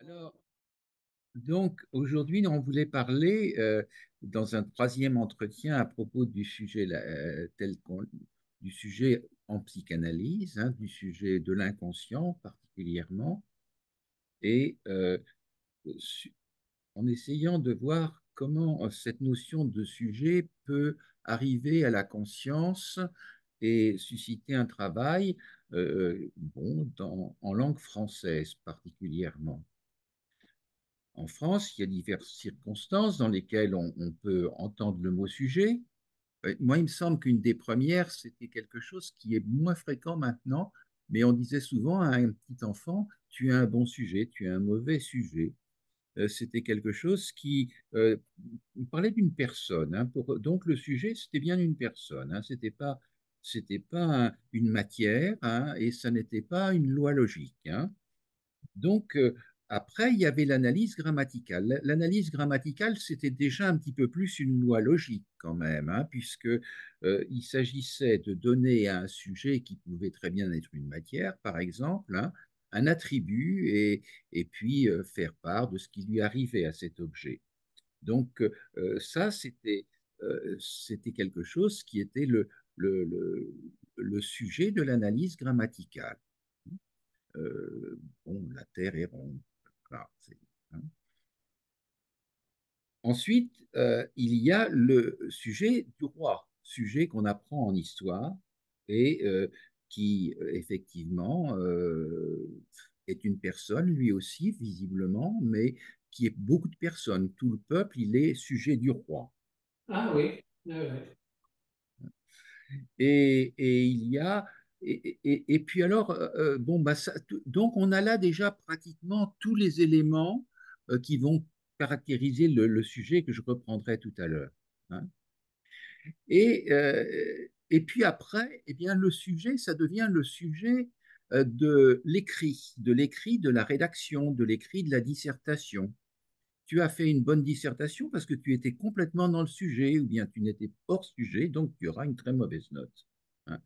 Alors, donc aujourd'hui, on voulait parler dans un troisième entretien à propos du sujet du sujet en psychanalyse, hein, du sujet de l'inconscient particulièrement, et su- en essayant de voir comment cette notion de sujet peut arriver à la conscience et susciter un travail, bon, en langue française particulièrement. En France, il y a diverses circonstances dans lesquelles on peut entendre le mot sujet. Moi, il me semble qu'une des premières, c'était quelque chose qui est moins fréquent maintenant, mais on disait souvent à un petit enfant, tu as un bon sujet, tu as un mauvais sujet. C'était quelque chose qui parlait d'une personne, hein. Donc le sujet, c'était bien une personne, hein. C'était pas une matière, hein, et ça n'était pas une loi logique, hein. Donc, après, il y avait l'analyse grammaticale. L'analyse grammaticale, c'était déjà un petit peu plus une loi logique quand même, hein, puisque il s'agissait de donner à un sujet qui pouvait très bien être une matière, par exemple, hein, un attribut et puis faire part de ce qui lui arrivait à cet objet. Donc, ça, c'était quelque chose qui était le, le, le sujet de l'analyse grammaticale. Bon, la Terre est ronde. Voilà, hein. Ensuite, il y a le sujet du roi, sujet qu'on apprend en histoire et qui, effectivement, est une personne, lui aussi, visiblement, mais qui est beaucoup de personnes. Tout le peuple, il est sujet du roi. Ah oui, oui, oui. Et il y a et puis alors bon bah donc on a là déjà pratiquement tous les éléments qui vont caractériser le sujet que je reprendrai tout à l'heure, hein. Et puis après, eh bien le sujet, ça devient le sujet de l'écrit, de la rédaction, de l'écrit, de la dissertation. Tu as fait une bonne dissertation parce que tu étais complètement dans le sujet, ou bien tu n'étais hors sujet, donc tu auras une très mauvaise note, hein.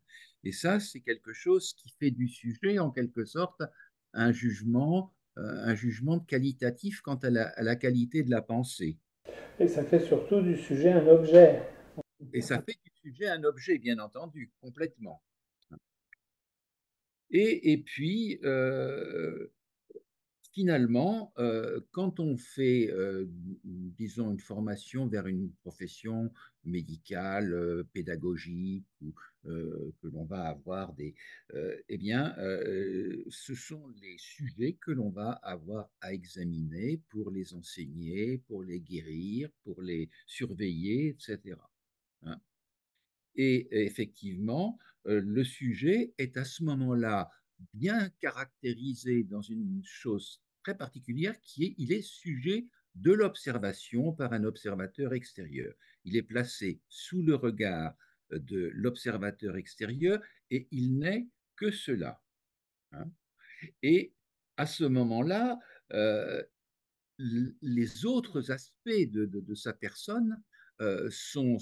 Et ça, c'est quelque chose qui fait du sujet, en quelque sorte, un jugement qualitatif quant à la qualité de la pensée. Et ça fait surtout du sujet un objet. Et ça fait du sujet un objet, bien entendu, complètement. Et puis, finalement, quand on fait, disons, une formation vers une profession médicale, pédagogique, ou que l'on va avoir eh bien, ce sont les sujets que l'on va avoir à examiner pour les enseigner, pour les guérir, pour les surveiller, etc., hein. Et effectivement, le sujet est à ce moment-là bien caractérisé dans une chose très particulière qui est, il est sujet de l'observation par un observateur extérieur. Il est placé sous le regard de l'observateur extérieur et il n'est que cela, hein. Et à ce moment-là, euh, les autres aspects de sa personne sont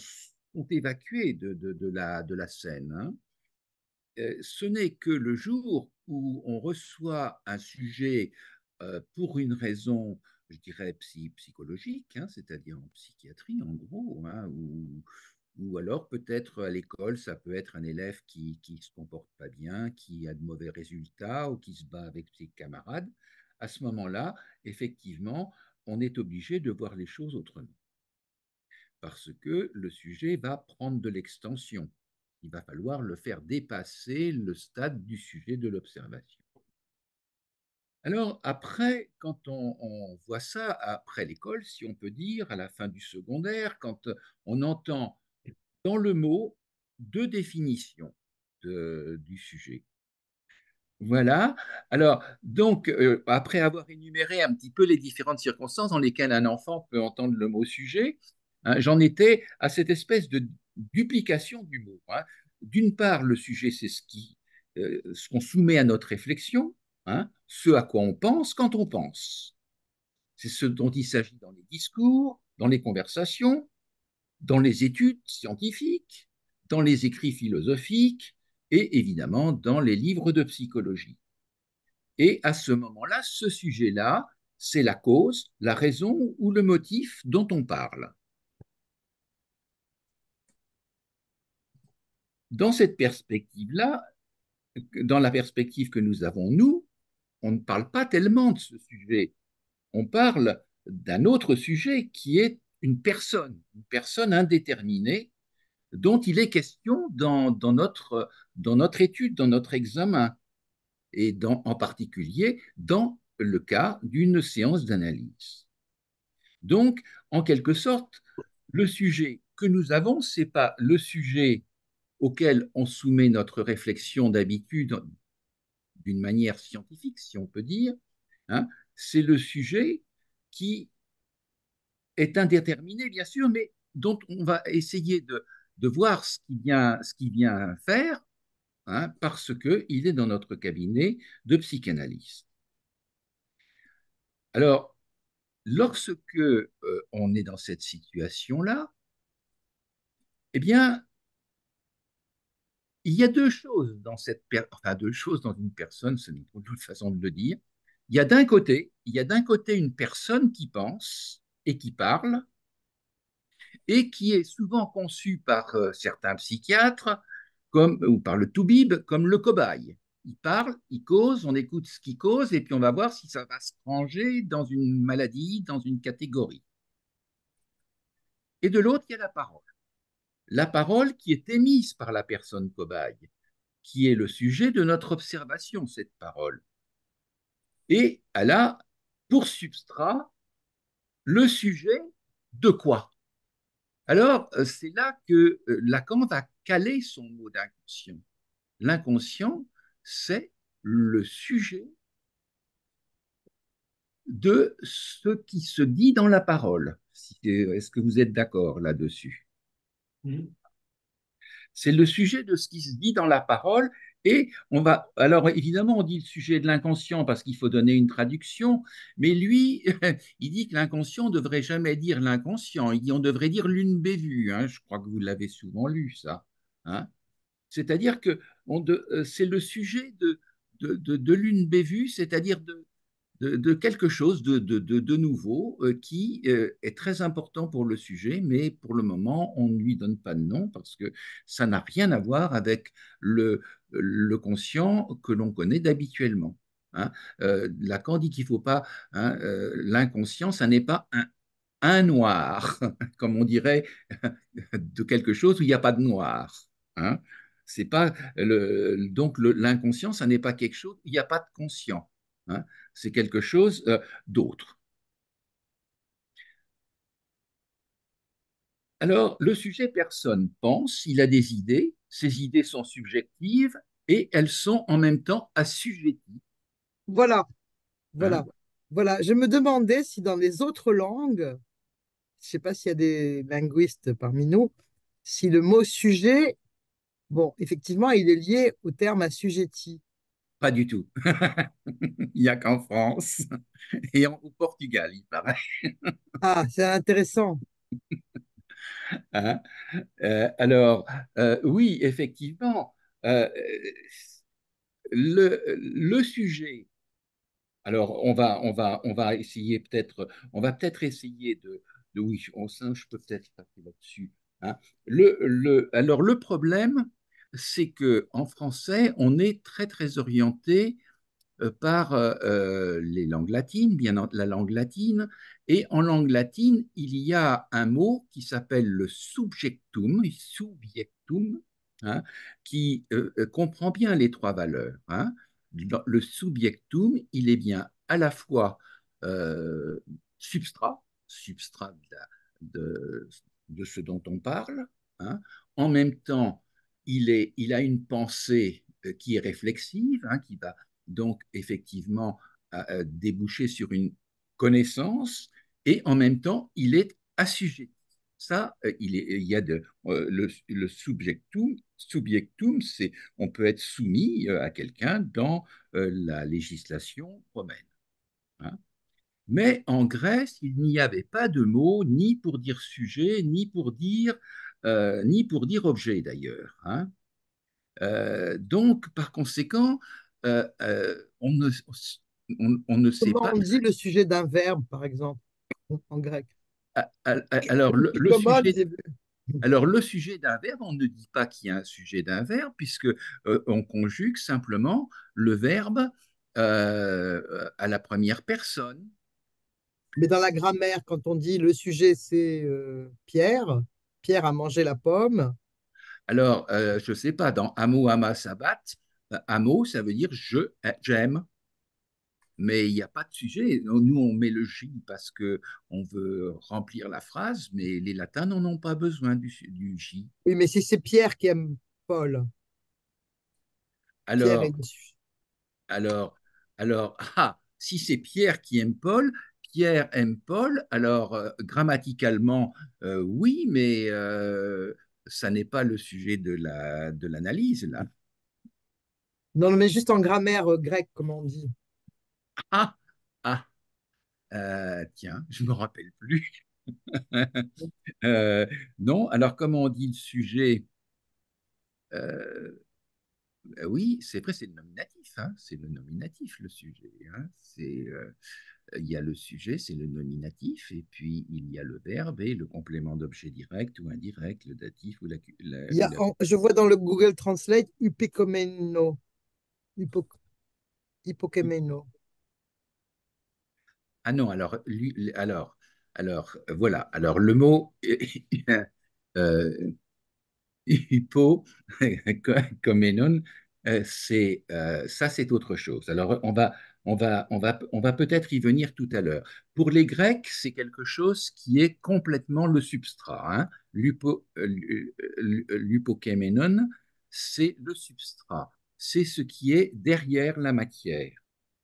évacués de la scène, hein. Ce n'est que le jour où on reçoit un sujet pour une raison, je dirais, psychologique, hein, c'est-à-dire en psychiatrie en gros, hein, ou alors peut-être à l'école, ça peut être un élève qui se comporte pas bien, qui a de mauvais résultats ou qui se bat avec ses camarades. À ce moment-là, effectivement, on est obligé de voir les choses autrement parce que le sujet va prendre de l'extension. Il va falloir le faire dépasser le stade du sujet de l'observation. Alors après, quand on voit ça après l'école, si on peut dire, à la fin du secondaire, quand on entend dans le mot deux définitions du sujet. Voilà. Alors, donc, après avoir énuméré un petit peu les différentes circonstances dans lesquelles un enfant peut entendre le mot sujet, hein, j'en étais à cette espèce de duplication du mot, hein. D'une part, le sujet, c'est ce qu'on soumet à notre réflexion, hein, ce à quoi on pense quand on pense. C'est ce dont il s'agit dans les discours, dans les conversations, dans les études scientifiques, dans les écrits philosophiques et évidemment dans les livres de psychologie. Et à ce moment-là, ce sujet-là, c'est la cause, la raison ou le motif dont on parle. Dans cette perspective-là, dans la perspective que nous avons, nous, on ne parle pas tellement de ce sujet. On parle d'un autre sujet qui est une personne indéterminée dont il est question dans notre étude, dans notre examen, et en particulier dans le cas d'une séance d'analyse. Donc, en quelque sorte, le sujet que nous avons, ce n'est pas le sujet auquel on soumet notre réflexion d'habitude d'une manière scientifique, si on peut dire, hein, c'est le sujet qui est indéterminé, bien sûr, mais dont on va essayer de voir ce qu'il vient faire, hein, parce qu'il est dans notre cabinet de psychanalyse. Alors, lorsque on est dans cette situation-là, eh bien, il y a deux choses dans enfin deux choses dans une personne, c'est une autre façon de le dire. Il y a d'un côté une personne qui pense et qui parle, et qui est souvent conçue par certains psychiatres ou par le toubib comme le cobaye. Il parle, il cause, on écoute ce qu'il cause, et puis on va voir si ça va se ranger dans une maladie, dans une catégorie. Et de l'autre, il y a la parole. La parole qui est émise par la personne cobaye, qui est le sujet de notre observation, cette parole. Et elle a pour substrat le sujet de quoi? Alors, c'est là que Lacan va caler son mot d'inconscient. L'inconscient, c'est le sujet de ce qui se dit dans la parole. Est-ce que vous êtes d'accord là-dessus? Mhm. C'est le sujet de ce qui se dit dans la parole. Et on va, alors évidemment, on dit le sujet de l'inconscient parce qu'il faut donner une traduction, mais lui, il dit que l'inconscient ne devrait jamais dire l'inconscient, il dit on devrait dire l'une bévue, hein, je crois que vous l'avez souvent lu, ça. Hein. C'est-à-dire que c'est le sujet de l'une bévue, c'est-à-dire de quelque chose de nouveau qui est très important pour le sujet, mais pour le moment, on ne lui donne pas de nom parce que ça n'a rien à voir avec le conscient que l'on connaît d'habituellement. Hein. Lacan dit qu'il ne faut pas, hein, l'inconscient, ça n'est pas un noir, comme on dirait de quelque chose où il n'y a pas de noir. Hein. C'est pas donc l'inconscient, ça n'est pas quelque chose où il n'y a pas de conscient. Hein. C'est quelque chose d'autre. Alors, le sujet personne pense, il a des idées, ces idées sont subjectives et elles sont en même temps assujetties. Voilà, voilà, Hein. voilà. Je me demandais si dans les autres langues, je ne sais pas s'il y a des linguistes parmi nous, si le mot sujet, bon, effectivement, il est lié au terme assujetti. Pas du tout. Il n'y a qu'en France et au Portugal, il paraît. Ah, c'est intéressant. Hein. Alors, oui, effectivement, euh, le sujet. Alors, on va essayer peut-être, on va peut-être essayer oui, je peux peut-être passer là-dessus. Hein. Alors, le problème, c'est que en français, on est très, très orienté par les langues latines, la langue latine. Et en langue latine, il y a un mot qui s'appelle le subjectum, hein, qui comprend bien les trois valeurs. Hein. Le subjectum, il est bien à la fois euh, substrat de ce dont on parle. Hein. En même temps, il a une pensée qui est réflexive, hein, qui va donc effectivement déboucher sur une connaissance, et en même temps, il est assujetti. Ça, il y a le subjectum, c'est on peut être soumis à quelqu'un dans la législation romaine. Hein. Mais en Grèce, il n'y avait pas de mot ni pour dire sujet, ni pour dire objet d'ailleurs. Hein. Donc, par conséquent, on ne, on ne sait Comment pas. on dit le sujet d'un verbe, par exemple, en grec? Alors, le Commode, sujet, j'ai vu. alors, le sujet d'un verbe, on ne dit pas qu'il y a un sujet d'un verbe, puisque on conjugue simplement le verbe à la première personne. Mais dans la grammaire, quand on dit le sujet, c'est Pierre, Pierre a mangé la pomme. Alors, je ne sais pas, dans Amo Ama Sabat, Amo, ça veut dire j'aime, mais il n'y a pas de sujet. Nous, on met le J parce que on veut remplir la phrase, mais les latins n'en ont pas besoin du J. Oui, mais si c'est Pierre qui aime Paul, Pierre est Alors, le sujet. alors, si c'est Pierre qui aime Paul, Pierre aime Paul, alors grammaticalement, oui, mais ça n'est pas le sujet de l'analyse, là. Non, mais juste en grammaire grecque, comment on dit? Ah, ah, tiens, je me rappelle plus. Euh, non, alors comment on dit le sujet? Euh, oui, c'est vrai, c'est le nominatif, hein, c'est le nominatif, le sujet, hein. Il y a le sujet, c'est le nominatif, et puis il y a le verbe et le complément d'objet direct ou indirect, le datif ou la. Je vois dans le Google Translate upékomeno, hypo, hypokemeno. Ah non, voilà. Alors le mot euh, hypo, comme Enon, ça, c'est autre chose. Alors, on va peut-être y venir tout à l'heure. Pour les Grecs, c'est quelque chose qui est complètement le substrat, hein. L'hypokéménon, c'est le substrat. C'est ce qui est derrière la matière,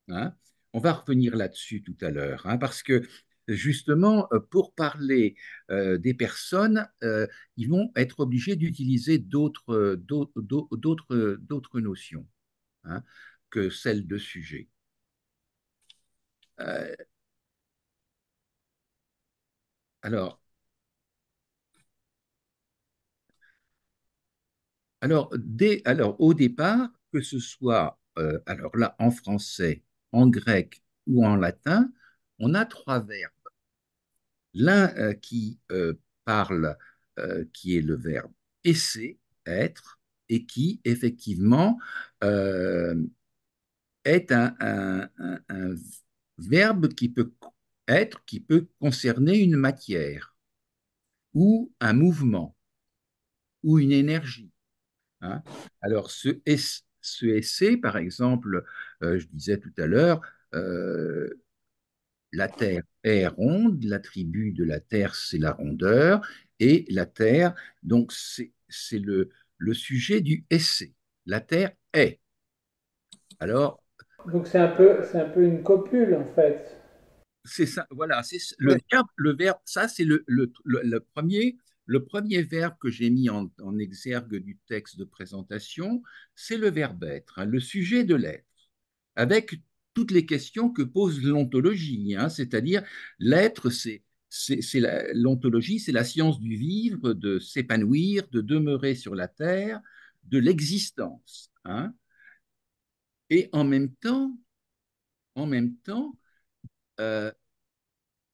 hein. On va revenir là-dessus tout à l'heure, hein, parce que justement, pour parler des personnes, ils vont être obligés d'utiliser d'autres notions, hein, que celles de sujet. Euh, alors, alors, au départ, que ce soit alors là en français, en grec ou en latin, on a trois verbes. L'un parle, qui est le verbe essayer, être, et qui effectivement euh, est un verbe qui peut être, qui peut concerner une matière ou un mouvement ou une énergie, hein. Alors, ce essai, par exemple, je disais tout à l'heure, euh, la Terre est ronde, l'attribut de la Terre, c'est la rondeur, et la Terre, donc c'est le sujet du essai. La Terre est. Alors, Donc c'est un peu une copule en fait. c'est ça, voilà, c'est Ouais. le verbe, ça c'est le premier verbe que j'ai mis en exergue du texte de présentation, c'est le verbe être, hein, le sujet de l'être, avec toutes les questions que pose l'ontologie, hein, c'est-à-dire l'être, l'ontologie, c'est la science du vivre, de s'épanouir, de demeurer sur la terre, de l'existence, hein. Et en même temps, euh,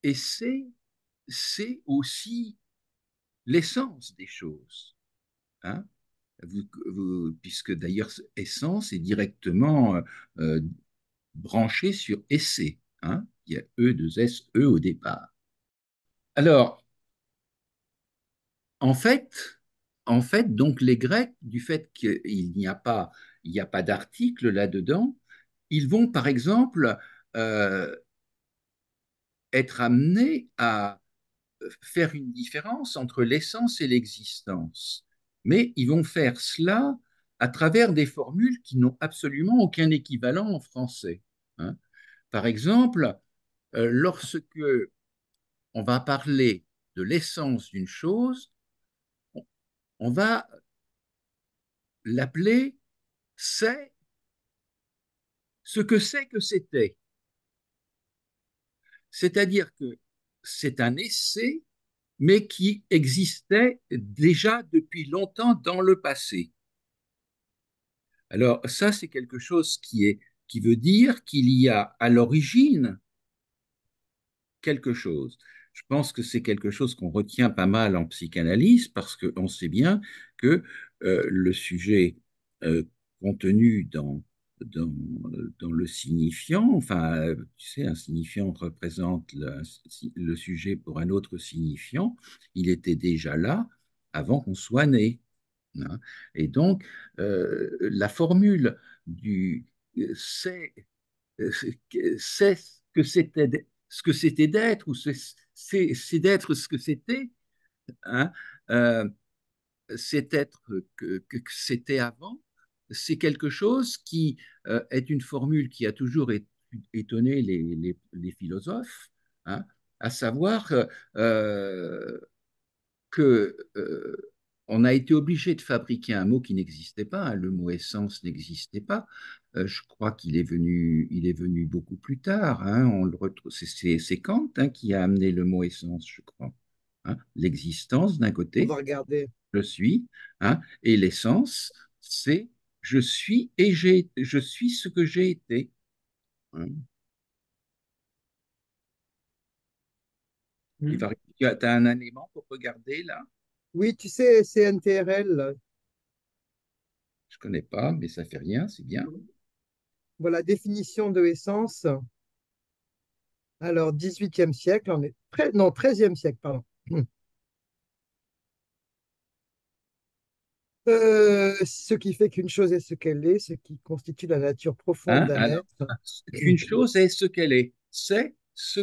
et c'est aussi l'essence des choses, hein. Puisque d'ailleurs, essence est directement euh, branché sur essai, hein. Il y a E2SE au départ. Alors, en fait, donc les Grecs, du fait il n'y a pas d'article là-dedans, ils vont par exemple euh, être amenés à faire une différence entre l'essence et l'existence. Mais ils vont faire cela à travers des formules qui n'ont absolument aucun équivalent en français, hein. Par exemple, lorsque on va parler de l'essence d'une chose, on va l'appeler c'est ce que c'est que c'était. C'est-à-dire que c'est un essai, mais qui existait déjà depuis longtemps dans le passé. Alors ça, c'est quelque chose qui veut dire qu'il y a à l'origine quelque chose. Je pense que c'est quelque chose qu'on retient pas mal en psychanalyse parce qu'on sait bien que le sujet euh, contenu dans le signifiant, enfin, tu sais, un signifiant représente le sujet pour un autre signifiant, il était déjà là avant qu'on soit né, hein. Et donc, la formule du c'est c'est ce que c'était d'être, ou c'est d'être ce que c'était, hein, euh, c'est être que c'était avant, c'est quelque chose qui est une formule qui a toujours étonné les philosophes, hein, à savoir que on a été obligé de fabriquer un mot qui n'existait pas, hein. Le mot essence n'existait pas. Je crois il est venu beaucoup plus tard, hein. On le retrouve, c'est Kant, hein, qui a amené le mot essence, je crois, hein. L'existence d'un On côté, va regarder. je suis, hein, et l'essence, c'est je suis je suis ce que j'ai été, hein. Mhm. Tu as un élément pour regarder là? Oui, tu sais, CNTRL, Je connais pas, mais ça fait rien, c'est bien. voilà, définition de essence. Alors, 18e siècle, on est non, 13e siècle, pardon. Ce qui fait qu'une chose est ce qu'elle est, ce qui constitue la nature profonde Hein? d'un Alors, être. qu'une chose est ce qu'elle est. C'est ce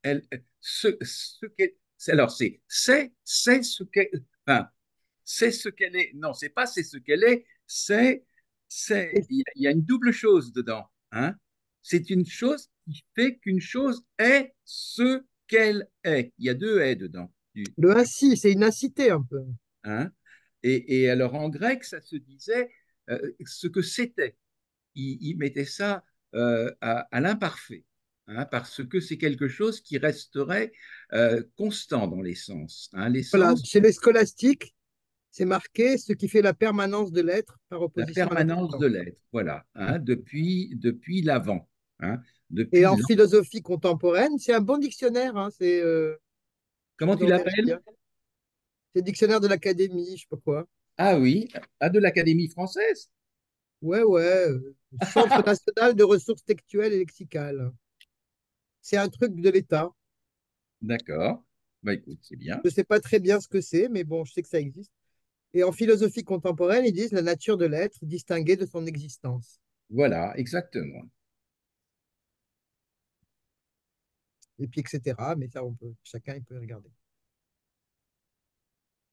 qu'elle ce qu'elle. Alors, c'est ce qu'elle. Enfin, c'est ce qu'elle est. Non, c'est pas c'est ce qu'elle est. Et Il y a une double chose dedans. Hein? C'est une chose qui fait qu'une chose est ce qu'elle est. Il y a deux est dedans. le ainsi, c'est une incité un peu. Hein? Et alors, en grec, ça se disait ce que c'était. Il mettait ça à l'imparfait, hein, parce que c'est quelque chose qui resterait constant dans l'essence, hein. Voilà, L'essence, chez les scolastiques, c'est marqué ce qui fait la permanence de l'être par la opposition à permanence de l'existence. l'être, voilà, hein, depuis l'avant, hein, Et depuis en l'an. philosophie contemporaine, c'est un bon dictionnaire, hein, c'est, je Comment te tu donnerai le l'appelles? lien. C'est le dictionnaire de l'Académie, je sais pas quoi. Ah oui, à de l'Académie française. Ouais, ouais, Centre national de ressources textuelles et lexicales. C'est un truc de l'État. D'accord. Bah, écoute, c'est bien. Je sais pas très bien ce que c'est, mais bon, je sais que ça existe. Et en philosophie contemporaine, ils disent la nature de l'être distinguée de son existence. Voilà, exactement. Et puis, etc. Mais ça, chacun il peut regarder.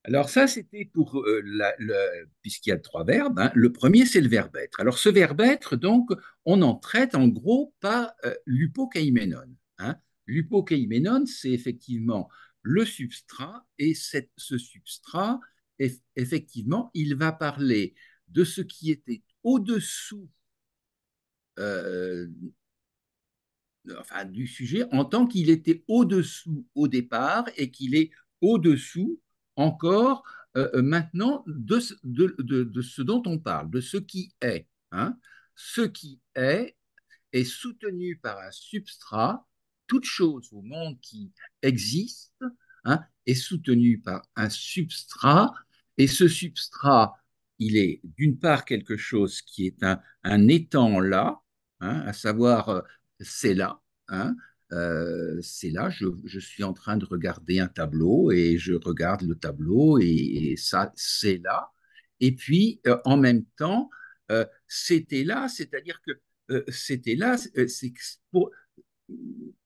Alors ça, c'était pour puisqu'il y a trois verbes, hein. Le premier, c'est le verbe être. Alors ce verbe être, donc, on en traite en gros par l'hypokeiménon, hein. L'hypokeiménon, c'est effectivement le substrat, et ce substrat, effectivement, il va parler de ce qui était au-dessous euh, enfin, du sujet en tant qu'il était au-dessous au départ et qu'il est au-dessous encore maintenant de ce dont on parle, de ce qui est, hein. Ce qui est soutenu par un substrat. Toute chose au monde qui existe, hein, est soutenue par un substrat, et ce substrat, il est d'une part quelque chose qui est un étant là, hein, à savoir c'est là, hein, c'est là, je suis en train de regarder un tableau et je regarde le tableau et ça, c'est là. Et puis, en même temps, c'était là, c'est-à-dire que c'était là, c'est pour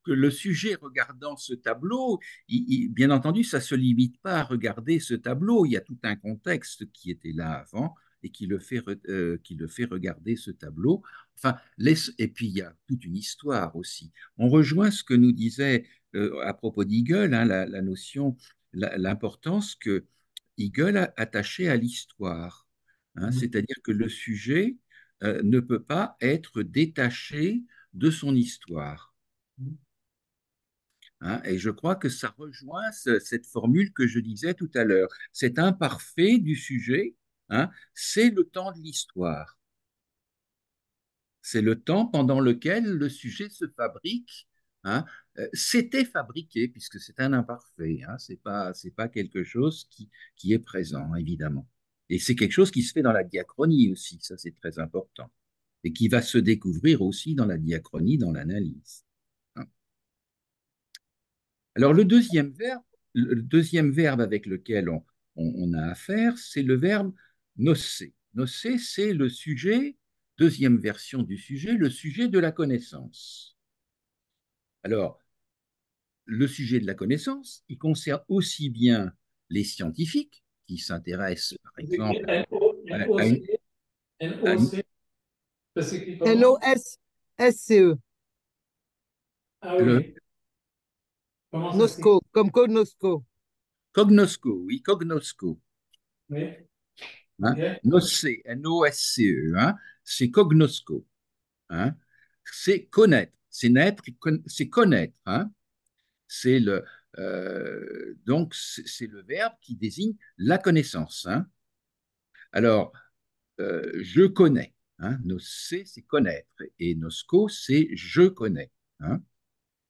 que le sujet regardant ce tableau, bien entendu, ça ne se limite pas à regarder ce tableau, il y a tout un contexte qui était là avant et qui le fait regarder ce tableau. Enfin, et puis il y a toute une histoire aussi. On rejoint ce que nous disait à propos d'Hegel, hein, la notion, l'importance que Hegel a attachée à l'histoire, hein, c'est-à-dire que le sujet ne peut pas être détaché de son histoire, hein. Et je crois que ça rejoint cette formule que je disais tout à l'heure. Cet imparfait du sujet, hein, c'est le temps de l'histoire. C'est le temps pendant lequel le sujet se fabrique, hein. S'était fabriqué, puisque c'est un imparfait, hein, c'est pas quelque chose qui est présent, évidemment. Et c'est quelque chose qui se fait dans la diachronie aussi, ça c'est très important, et qui va se découvrir aussi dans la diachronie, dans l'analyse, hein. Alors le deuxième verbe avec lequel on a affaire, c'est le verbe nosser. Nosser, c'est le sujet, deuxième version du sujet, le sujet de la connaissance. Alors, le sujet de la connaissance, il concerne aussi bien les scientifiques qui s'intéressent, par Vous écrivez exemple, à N-O-C, N-O-C, ça s'écrit comment? Nosce, Ah le oui, comment ça s'écrit? Nosco, comme Cognosco. cognosco, oui, cognosco, Oui, hein, ok. nosce, N-O-S-C-E, hein, c'est cognosco, hein, c'est connaître, c'est naître, c'est connaître, hein, c'est le, donc c'est le verbe qui désigne la connaissance, hein. Alors, je connais, hein, nosce, c'est connaître, et nosco, c'est je connais, hein.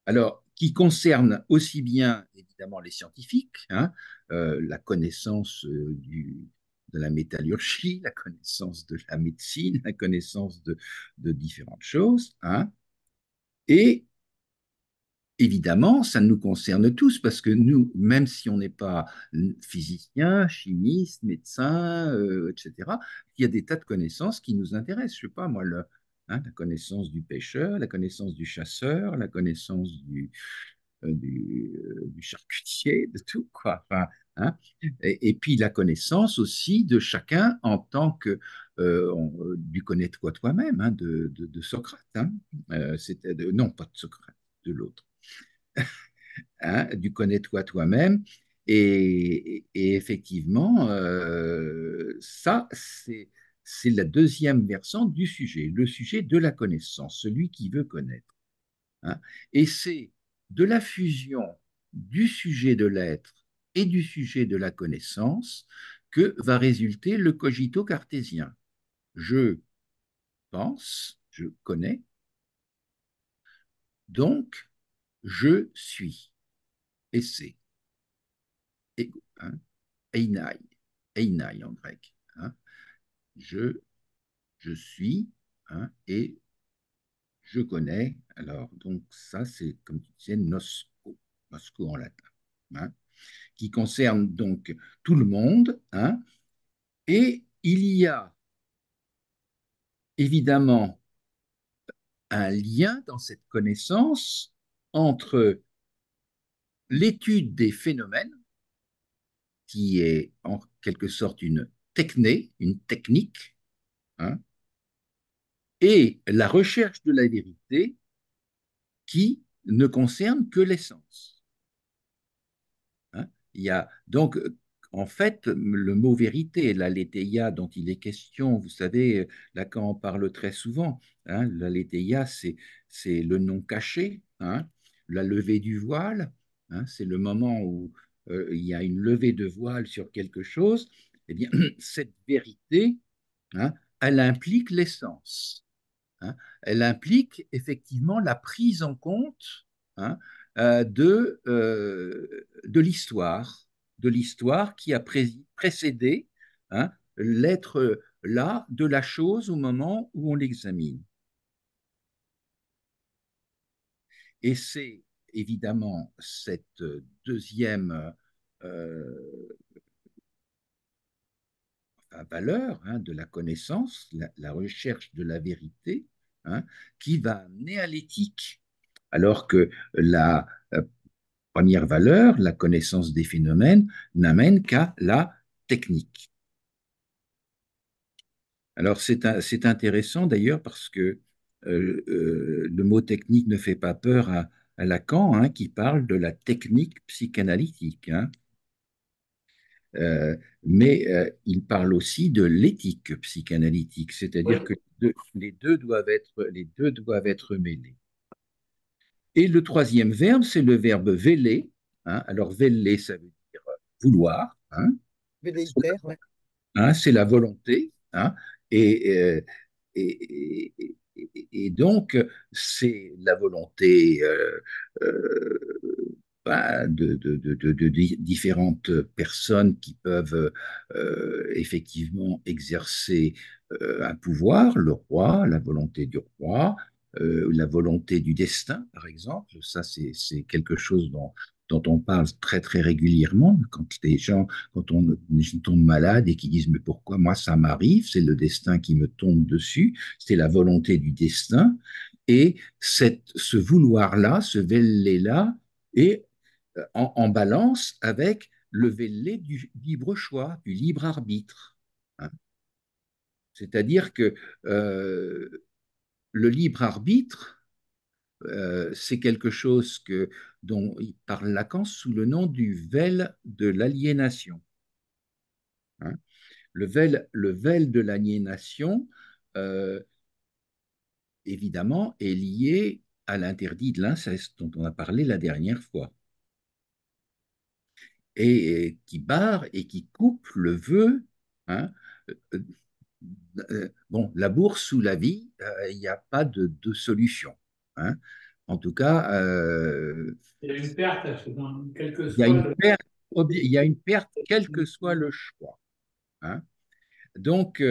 Alors, qui concerne aussi bien évidemment les scientifiques, hein, la connaissance de la métallurgie, la connaissance de la médecine, la connaissance de différentes choses, hein, et évidemment, ça nous concerne tous parce que nous, même si on n'est pas physicien, chimiste, médecin, etc., il y a des tas de connaissances qui nous intéressent. Je sais pas, moi, la connaissance du pêcheur, la connaissance du chasseur, la connaissance du charcutier, de tout, quoi. Enfin, hein. Et puis la connaissance aussi de chacun en tant que du connais-toi toi-même, hein, de Socrate. Hein. Non, pas de Socrate, de l'autre, hein, du connais-toi toi-même. Et effectivement, ça, c'est la deuxième versant du sujet, le sujet de la connaissance, celui qui veut connaître, hein. Et c'est de la fusion du sujet de l'être et du sujet de la connaissance que va résulter le cogito cartésien. Je pense, je connais, donc je suis. Et c'est. Ego, hein, einai, einai en grec, hein. Je, je suis, hein, et je connais. Alors, donc, ça, c'est comme tu disais, nosco, nosco en latin, hein, qui concerne donc tout le monde, hein. Et il y a évidemment un lien dans cette connaissance entre l'étude des phénomènes, qui est en quelque sorte une techné, une technique, hein, et la recherche de la vérité qui ne concerne que l'essence, hein. Il y a donc, en fait, le mot vérité, l'aletheia dont il est question, vous savez, Lacan en parle très souvent, hein, l'aletheia, c'est le non caché, hein, la levée du voile, hein, c'est le moment où il y a une levée de voile sur quelque chose. Eh bien, cette vérité, hein, elle implique l'essence, hein. Elle implique effectivement la prise en compte, hein, de l'histoire qui a précédé, hein, l'être là de la chose au moment où on l'examine. Et c'est évidemment cette deuxième euh, valeur, hein, de la connaissance, la recherche de la vérité, hein, qui va amener à l'éthique. Alors que la première valeur, la connaissance des phénomènes, n'amène qu'à la technique. Alors c'est intéressant d'ailleurs parce que le mot technique ne fait pas peur à Lacan, hein, qui parle de la technique psychanalytique, hein. Mais il parle aussi de l'éthique psychanalytique, c'est-à-dire Oui. que les deux doivent être mêlés. Et le troisième verbe, c'est le verbe veler, hein. Alors, veler, ça veut dire vouloir, hein. Velléitaire, ouais. Hein, c'est la volonté, hein. Et, et- et donc, c'est la volonté euh, de différentes personnes qui peuvent effectivement exercer un pouvoir, le roi, la volonté du roi, la volonté du destin, par exemple. Ça, c'est quelque chose dont on parle très très régulièrement quand les gens, quand on tombe malade et qui disent mais pourquoi moi ça m'arrive, c'est le destin qui me tombe dessus, c'est la volonté du destin et ce vouloir-là, ce veller-là est en balance avec le velet du libre choix, du libre arbitre, hein. C'est-à-dire que euh, le libre arbitre, c'est quelque chose dont il parle Lacan sous le nom du vel de l'aliénation, hein. Le vel de l'aliénation, euh, évidemment, est lié à l'interdit de l'inceste dont on a parlé la dernière fois, et qui barre et qui coupe le vœu, hein. Euh, bon, la bourse ou la vie, il n'y a pas de solution, hein. En tout cas, Il y a une perte, quel que il y a soit une le... perte, il y a une perte quel que soit le choix, hein. Donc,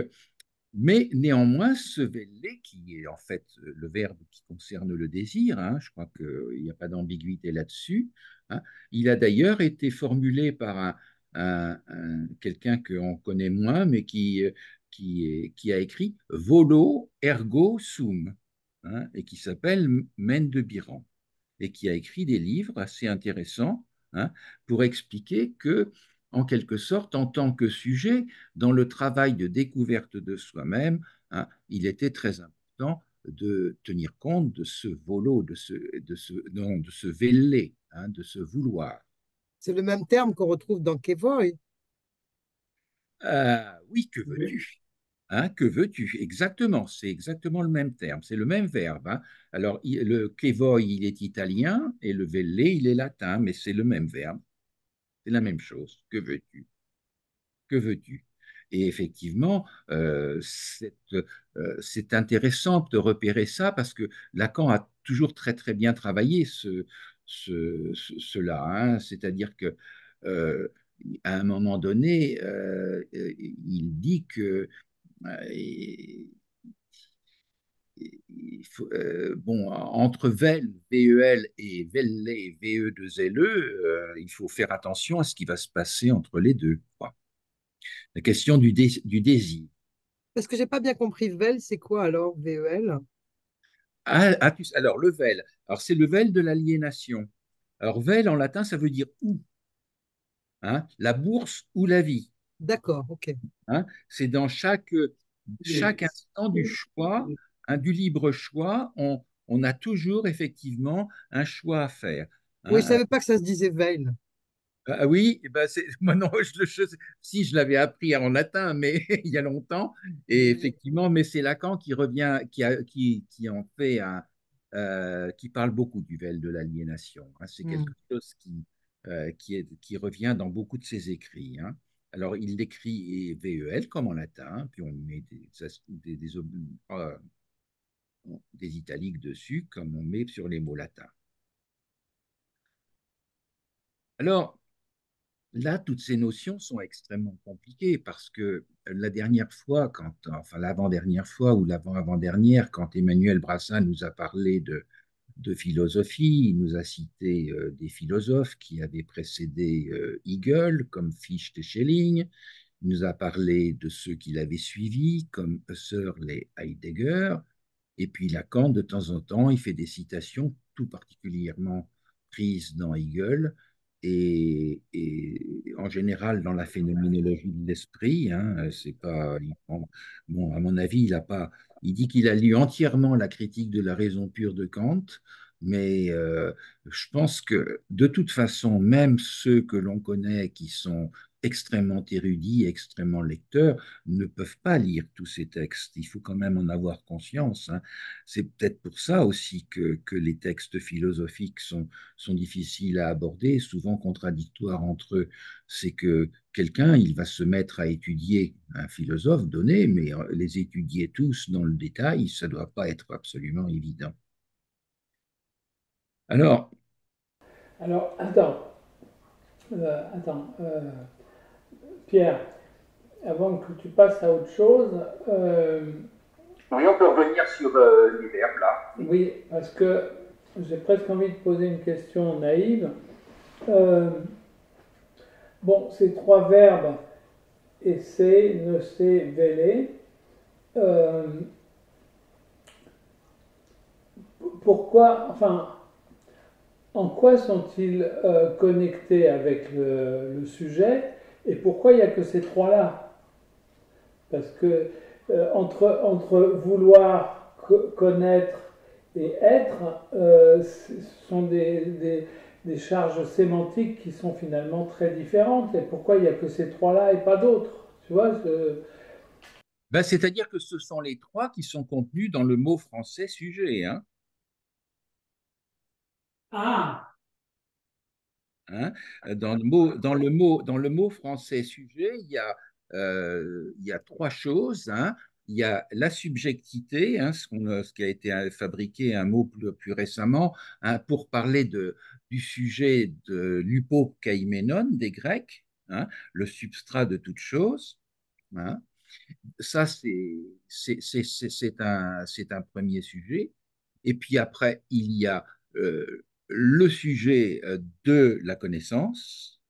mais néanmoins, ce vellé, qui est en fait le verbe qui concerne le désir, hein, je crois qu'il n'y a pas d'ambiguïté là-dessus, hein, il a d'ailleurs été formulé par quelqu'un qu'on connaît moins, mais qui a écrit Volo ergo sum, hein, et qui s'appelle Mène de Biran et qui a écrit des livres assez intéressants, hein, pour expliquer que, en quelque sorte, en tant que sujet, dans le travail de découverte de soi-même, hein, il était très important de tenir compte de ce volo, non, de ce vélé, hein, de ce vouloir. C'est le même terme qu'on retrouve dans Kevoy. Oui, que Oui. veux-tu? Hein, que veux-tu? Exactement, c'est exactement le même terme, c'est le même verbe, hein. Alors, le che vuoi, il est italien et le velle, il est latin, mais c'est le même verbe, c'est la même chose. Que veux-tu? Que veux-tu? Et effectivement, c'est intéressant de repérer ça parce que Lacan a toujours très très bien travaillé cela, hein. C'est-à-dire que euh, à un moment donné, il dit que et- il faut, bon, entre VEL, VEL et VELLE, VE2LE, il faut faire attention à ce qui va se passer entre les deux, quoi. La question du désir. Parce que j'ai pas bien compris. Vel, c'est quoi alors, VEL? Alors, le VEL, alors c'est le VEL de l'aliénation. Alors, VEL en latin, ça veut dire où, hein, la bourse ou la vie, D'accord, ok. hein. C'est dans chaque instant du choix, hein, du libre choix, on a toujours effectivement un choix à faire, Oui, je hein. savais pas que ça se disait Veil. Ah oui, eh ben moi non, si je l'avais appris en latin, mais il y a longtemps, et effectivement, mais c'est Lacan qui revient, qui en fait qui parle beaucoup du vel de l'aliénation, hein. C'est Hmm. quelque chose qui revient dans beaucoup de ses écrits, hein. Alors, il l'écrit VEL comme en latin, puis on met des italiques dessus, comme on met sur les mots latins. Alors, là, toutes ces notions sont extrêmement compliquées parce que la dernière fois, enfin l'avant-dernière fois ou l'avant-avant-dernière, quand Emmanuel Brassin nous a parlé de philosophie, il nous a cité des philosophes qui avaient précédé Hegel, comme Fichte et Schelling. Il nous a parlé de ceux qui l'avaient suivi, comme Husserl et Heidegger. Et puis Lacan, de temps en temps, il fait des citations tout particulièrement prises dans Hegel et en général dans la phénoménologie de l'esprit, hein. C'est pas, bon, à mon avis, il a pas, il dit qu'il a lu entièrement la critique de la raison pure de Kant, mais je pense que de toute façon, même ceux que l'on connaît qui sont extrêmement érudits, extrêmement lecteurs, ne peuvent pas lire tous ces textes. Il faut quand même en avoir conscience, hein. C'est peut-être pour ça aussi que les textes philosophiques sont difficiles à aborder, souvent contradictoires entre eux. C'est que quelqu'un, il va se mettre à étudier un philosophe donné, mais les étudier tous dans le détail, ça ne doit pas être absolument évident. Alors, Alors, Pierre, avant que tu passes à autre chose, oui, on peut revenir sur les verbes là. oui, parce que j'ai presque envie de poser une question naïve. Euh, bon, ces trois verbes, essayer, nocé, vélé, euh, pourquoi, enfin, en quoi sont-ils connectés avec le sujet et pourquoi il n'y a que ces trois-là? Parce que entre vouloir, connaître et être, ce sont des charges sémantiques qui sont finalement très différentes. Et pourquoi il n'y a que ces trois-là et pas d'autres? Tu vois, Ben, c'est-à-dire que ce sont les trois qui sont contenus dans le mot français sujet, hein, Ah, hein. Dans le mot français sujet, il y a trois choses, hein. Il y a la subjectivité, hein, ce qui a été fabriqué, un mot plus récemment, hein, pour parler du sujet de l'hypokaiménon des Grecs, hein, le substrat de toute chose, hein. Ça, c'est un premier sujet. Et puis après, il y a le sujet de la connaissance.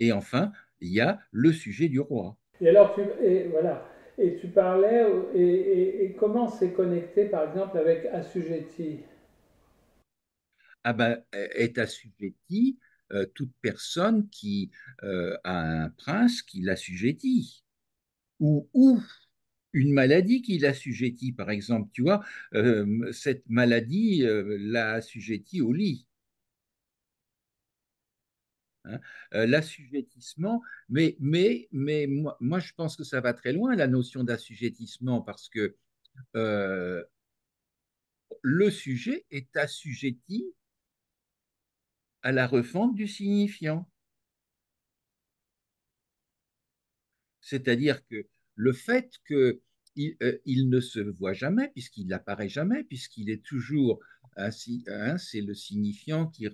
Et enfin, il y a le sujet du roi. et alors et voilà. Et tu parlais, et comment c'est connecté par exemple avec assujetti? Ah ben, est assujetti toute personne qui a un prince qui l'assujettit. Ou une maladie qui l'assujettit, par exemple. Tu vois, cette maladie l'a assujetti au lit, hein. L'assujettissement, moi, je pense que ça va très loin, la notion d'assujettissement, parce que euh, le sujet est assujetti à la refonte du signifiant. C'est-à-dire que le fait qu'il ne se voit jamais, puisqu'il n'apparaît jamais, puisqu'il est toujours ainsi, hein, c'est le signifiant qui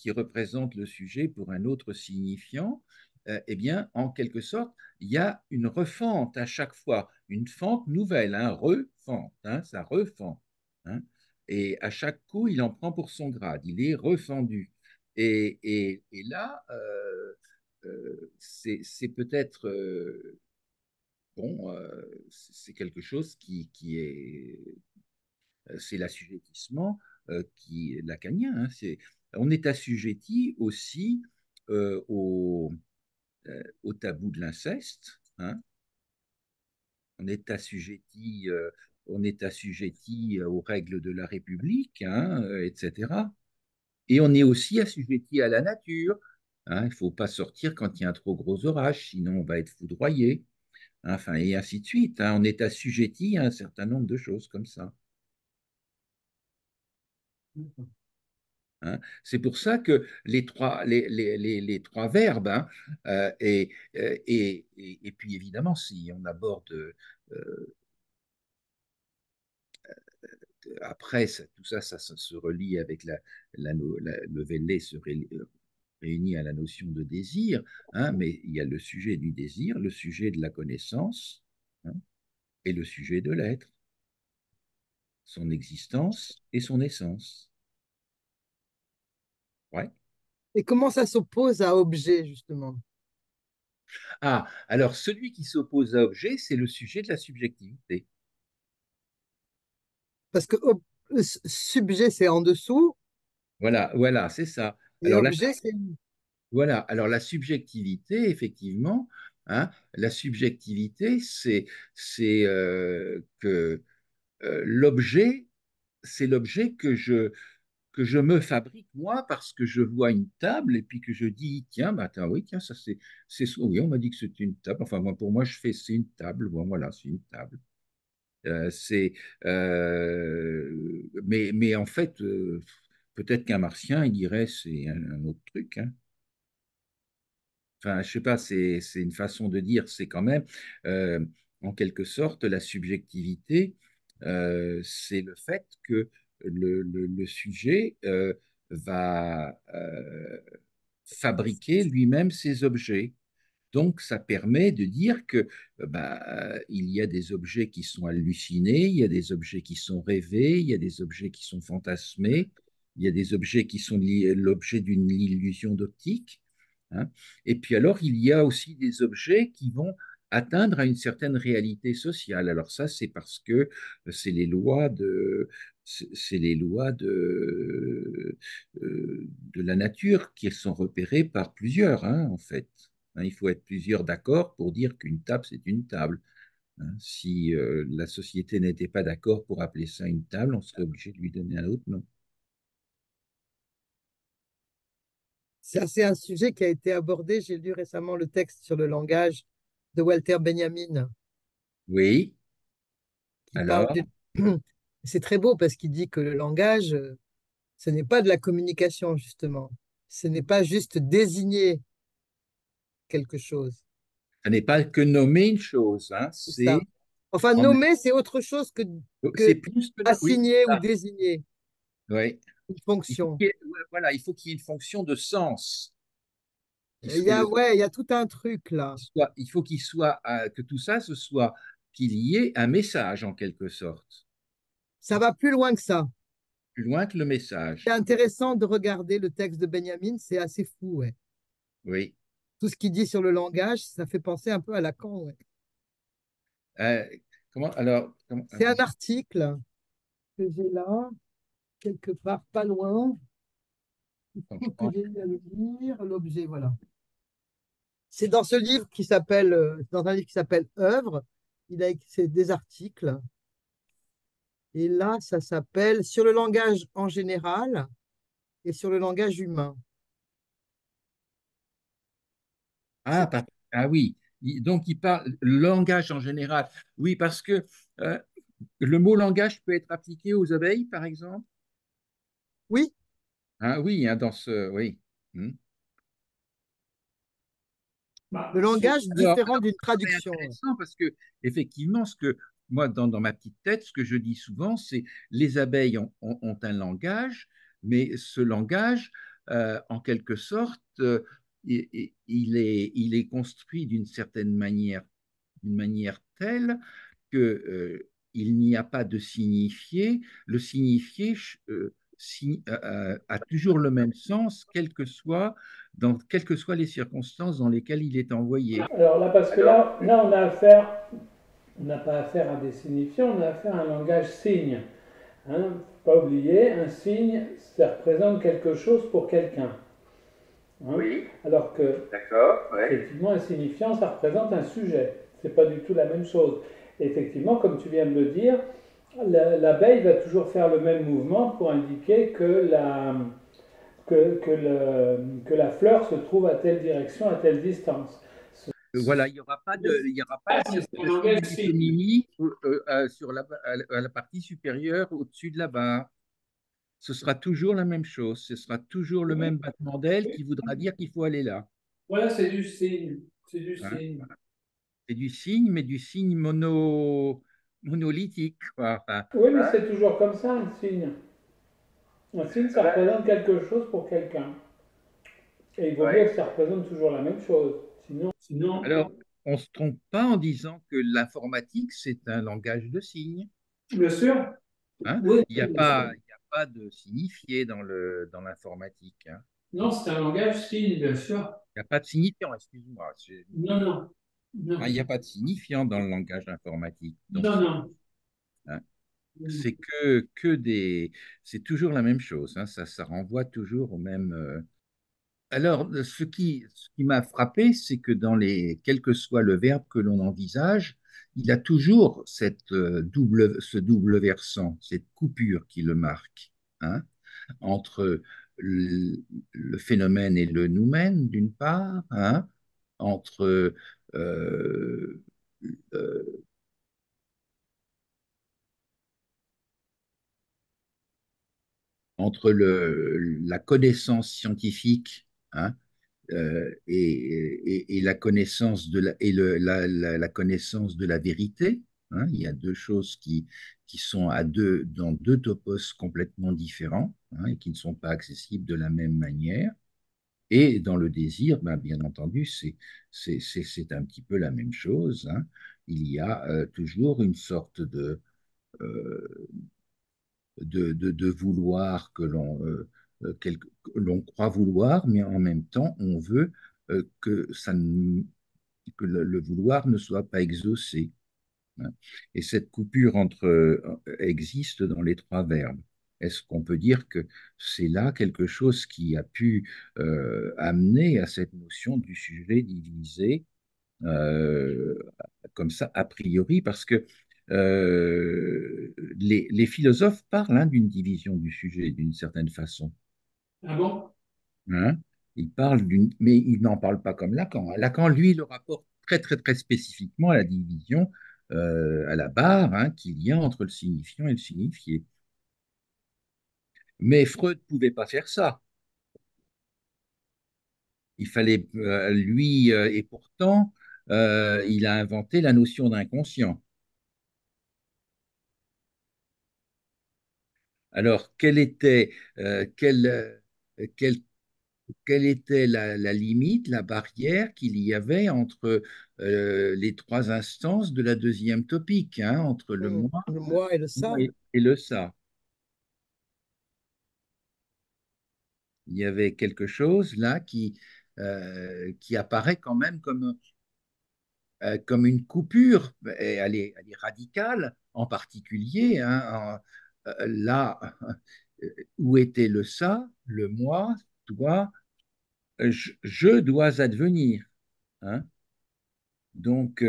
représente le sujet pour un autre signifiant, eh bien, en quelque sorte, il y a une refente à chaque fois, une fente nouvelle, un refente, hein, ça refend, hein. Et à chaque coup, il en prend pour son grade, il est refendu. Et là, c'est peut-être bon, c'est quelque chose qui est, c'est l'assujettissement qui est lacanien, hein. On est assujetti aussi au, au tabou de l'inceste, hein. On est assujetti, on est assujetti aux règles de la République, hein, etc. Et on est aussi assujetti à la nature, hein. Il ne faut pas sortir quand il y a un trop gros orage, sinon on va être foudroyé, hein, enfin, et ainsi de suite, hein. On est assujetti à un certain nombre de choses comme ça, hein. C'est pour ça que les trois verbes, hein, et puis évidemment, si on aborde après, tout ça, ça se relie avec le Vellé réunit à la notion de désir, hein, mais il y a le sujet du désir, le sujet de la connaissance, hein, et le sujet de l'être, son existence et son essence. Ouais. Et comment ça s'oppose à objet, justement? Ah, alors celui qui s'oppose à objet, c'est le sujet de la subjectivité. Parce que subjet, c'est en dessous, Voilà, voilà, c'est ça. et Alors objet, c'est... voilà. Alors la subjectivité, effectivement, hein, la subjectivité, c'est que l'objet, c'est l'objet que je me fabrique moi parce que je vois une table et puis que je dis, tiens, bah, attends, oui, tiens, ça oui, on m'a dit que c'était une table. Enfin, moi, pour moi, je fais, c'est une table. Bon, voilà, c'est une table. C'est, mais en fait, peut-être qu'un martien, il dirait, c'est un autre truc, hein. Enfin, je sais pas, c'est une façon de dire, c'est quand même, euh, en quelque sorte, la subjectivité, c'est le fait que le sujet va fabriquer lui-même ses objets. Donc, ça permet de dire que il y a des objets qui sont hallucinés, il y a des objets qui sont rêvés, il y a des objets qui sont fantasmés, il y a des objets qui sont l'objet d'une illusion d'optique, hein. Et puis alors, il y a aussi des objets qui vont atteindre à une certaine réalité sociale. Alors ça, c'est parce que c'est les lois de, c'est les lois de la nature qui sont repérées par plusieurs, hein, en fait. Hein, il faut être plusieurs d'accord pour dire qu'une table, c'est une table. Hein. Si la société n'était pas d'accord pour appeler ça une table, on serait obligé de lui donner un autre nom. C'est un sujet qui a été abordé. J'ai lu récemment le texte sur le langage de Walter Benjamin, Oui, qui parle alors, C'est très beau parce qu'il dit que le langage, ce n'est pas de la communication, justement. Ce n'est pas juste désigner quelque chose. ça n'est pas que nommer une chose, hein, C'est ça. c'est Enfin, en- nommer, c'est autre chose c'est que plus que oui, assigner ou ça, désigner oui. une Il faut fonction. ouais, voilà, il faut qu'il y ait une fonction de sens. Il y a, ouais, il y a tout un truc là. Il faut qu'il soit, que tout ça, ce soit qu'il y ait un message en quelque sorte, Ça va plus loin que ça. plus loin que le C'est message. intéressant de regarder le texte de Benjamin, c'est assez fou, ouais. Oui. Tout ce qu'il dit sur le langage, ça fait penser un peu à Lacan, ouais. Euh, comment alors C'est un article que j'ai là, quelque part pas loin, que j'ai eu à le lire, l'objet, voilà. C'est dans ce livre qui s'appelle, dans un livre qui s'appelle Œuvre, il a écrit des articles, et là, ça s'appelle Sur le langage en général et sur le langage humain. ah, C'est par- ah oui. Donc il parle le langage en général. Oui, parce que euh, le mot langage peut être appliqué aux abeilles, par exemple. Oui, Ah oui, hein, dans ce oui. Hmm. Bah, le langage différent Alors, d'une c'est traduction. intéressant parce que, effectivement, ce que moi, dans ma petite tête, ce que je dis souvent, c'est les abeilles ont un langage, mais ce langage, en quelque sorte, il est construit d'une manière telle que, il n'y a pas de signifié. Le signifié a toujours le même sens, quelles que soient les circonstances dans lesquelles il est envoyé. alors là, parce que là, on n'a pas affaire à des signifiants, on a affaire à un langage signe. Hein, faut pas oublier, un signe, ça représente quelque chose pour quelqu'un. Hein, Oui, alors que, d'accord, ouais. effectivement, un signifiant, ça représente un sujet. C'est pas du tout la même chose. Et effectivement, comme tu viens de le dire, l'abeille va toujours faire le même mouvement pour indiquer que la fleur se trouve à telle direction, à telle distance. Voilà, il y aura pas C'est un de langage signe signe. d'étonymie sur à la partie supérieure au-dessus de la barre. Ce sera toujours la même chose. Ce sera toujours le Oui, même battement d'aile oui. qui voudra dire qu'il faut aller là. Voilà, c'est du signe. C'est du Hein. signe. C'est du signe, mais du signe monolithique, quoi. Enfin, Oui, mais c'est toujours comme ça, un signe. Un signe, ça représente quelque chose pour quelqu'un. Et il vaut mieux ouais. que ça représente toujours la même chose. Sinon, Alors, on ne se trompe pas en disant que l'informatique, c'est un langage de signes. bien sûr. Hein. Oui, bien sûr. Il y a pas de signifié dans l'informatique. Hein. Non, c'est un langage signe, bien sûr. Il n'y a pas de signifiant, excuse-moi. Non, non. Non, Hein, il n'y a pas de signifiant dans le langage informatique. Donc, non, non. hein, c'est c'est toujours la même chose. Hein, ça renvoie toujours au même. Alors, ce qui m'a frappé, c'est que quel que soit le verbe que l'on envisage, il a toujours ce double versant, cette coupure qui le marque. Hein. entre le phénomène et le noumen, d'une part, hein, entre euh, euh, la connaissance scientifique, hein, et la connaissance de la connaissance de la vérité. Hein. Il y a deux choses qui sont dans deux topos complètement différents, hein, et qui ne sont pas accessibles de la même manière. Et dans le désir, ben, bien entendu, c'est un petit peu la même chose. Hein. Il y a toujours une sorte euh, de vouloir que l'on croit vouloir, mais en même temps, on veut que le vouloir ne soit pas exaucé. Hein. Et cette coupure existe dans les trois verbes. Est-ce qu'on peut dire que c'est là quelque chose qui a pu amener à cette notion du sujet divisé euh, comme ça, a priori, parce que les philosophes parlent, hein, d'une division du sujet d'une certaine façon. Ah bon? Hein. Ils parlent mais ils n'en parlent pas comme Lacan. Lacan, lui, le rapporte très, très, très spécifiquement à la division, à la barre, hein, qu'il y a entre le signifiant et le signifié. Mais Freud ne pouvait pas faire ça. Il fallait, lui, et pourtant, il a inventé la notion d'inconscient. Alors, quelle, quelle était la limite, la barrière qu'il y avait entre les trois instances de la deuxième topique, hein, entre Le moi et le ça. et le ça? Il y avait quelque chose là qui apparaît quand même comme une coupure. Et elle est radicale, en particulier, hein, là où était le ça, le moi, toi, je dois advenir. Hein. Donc,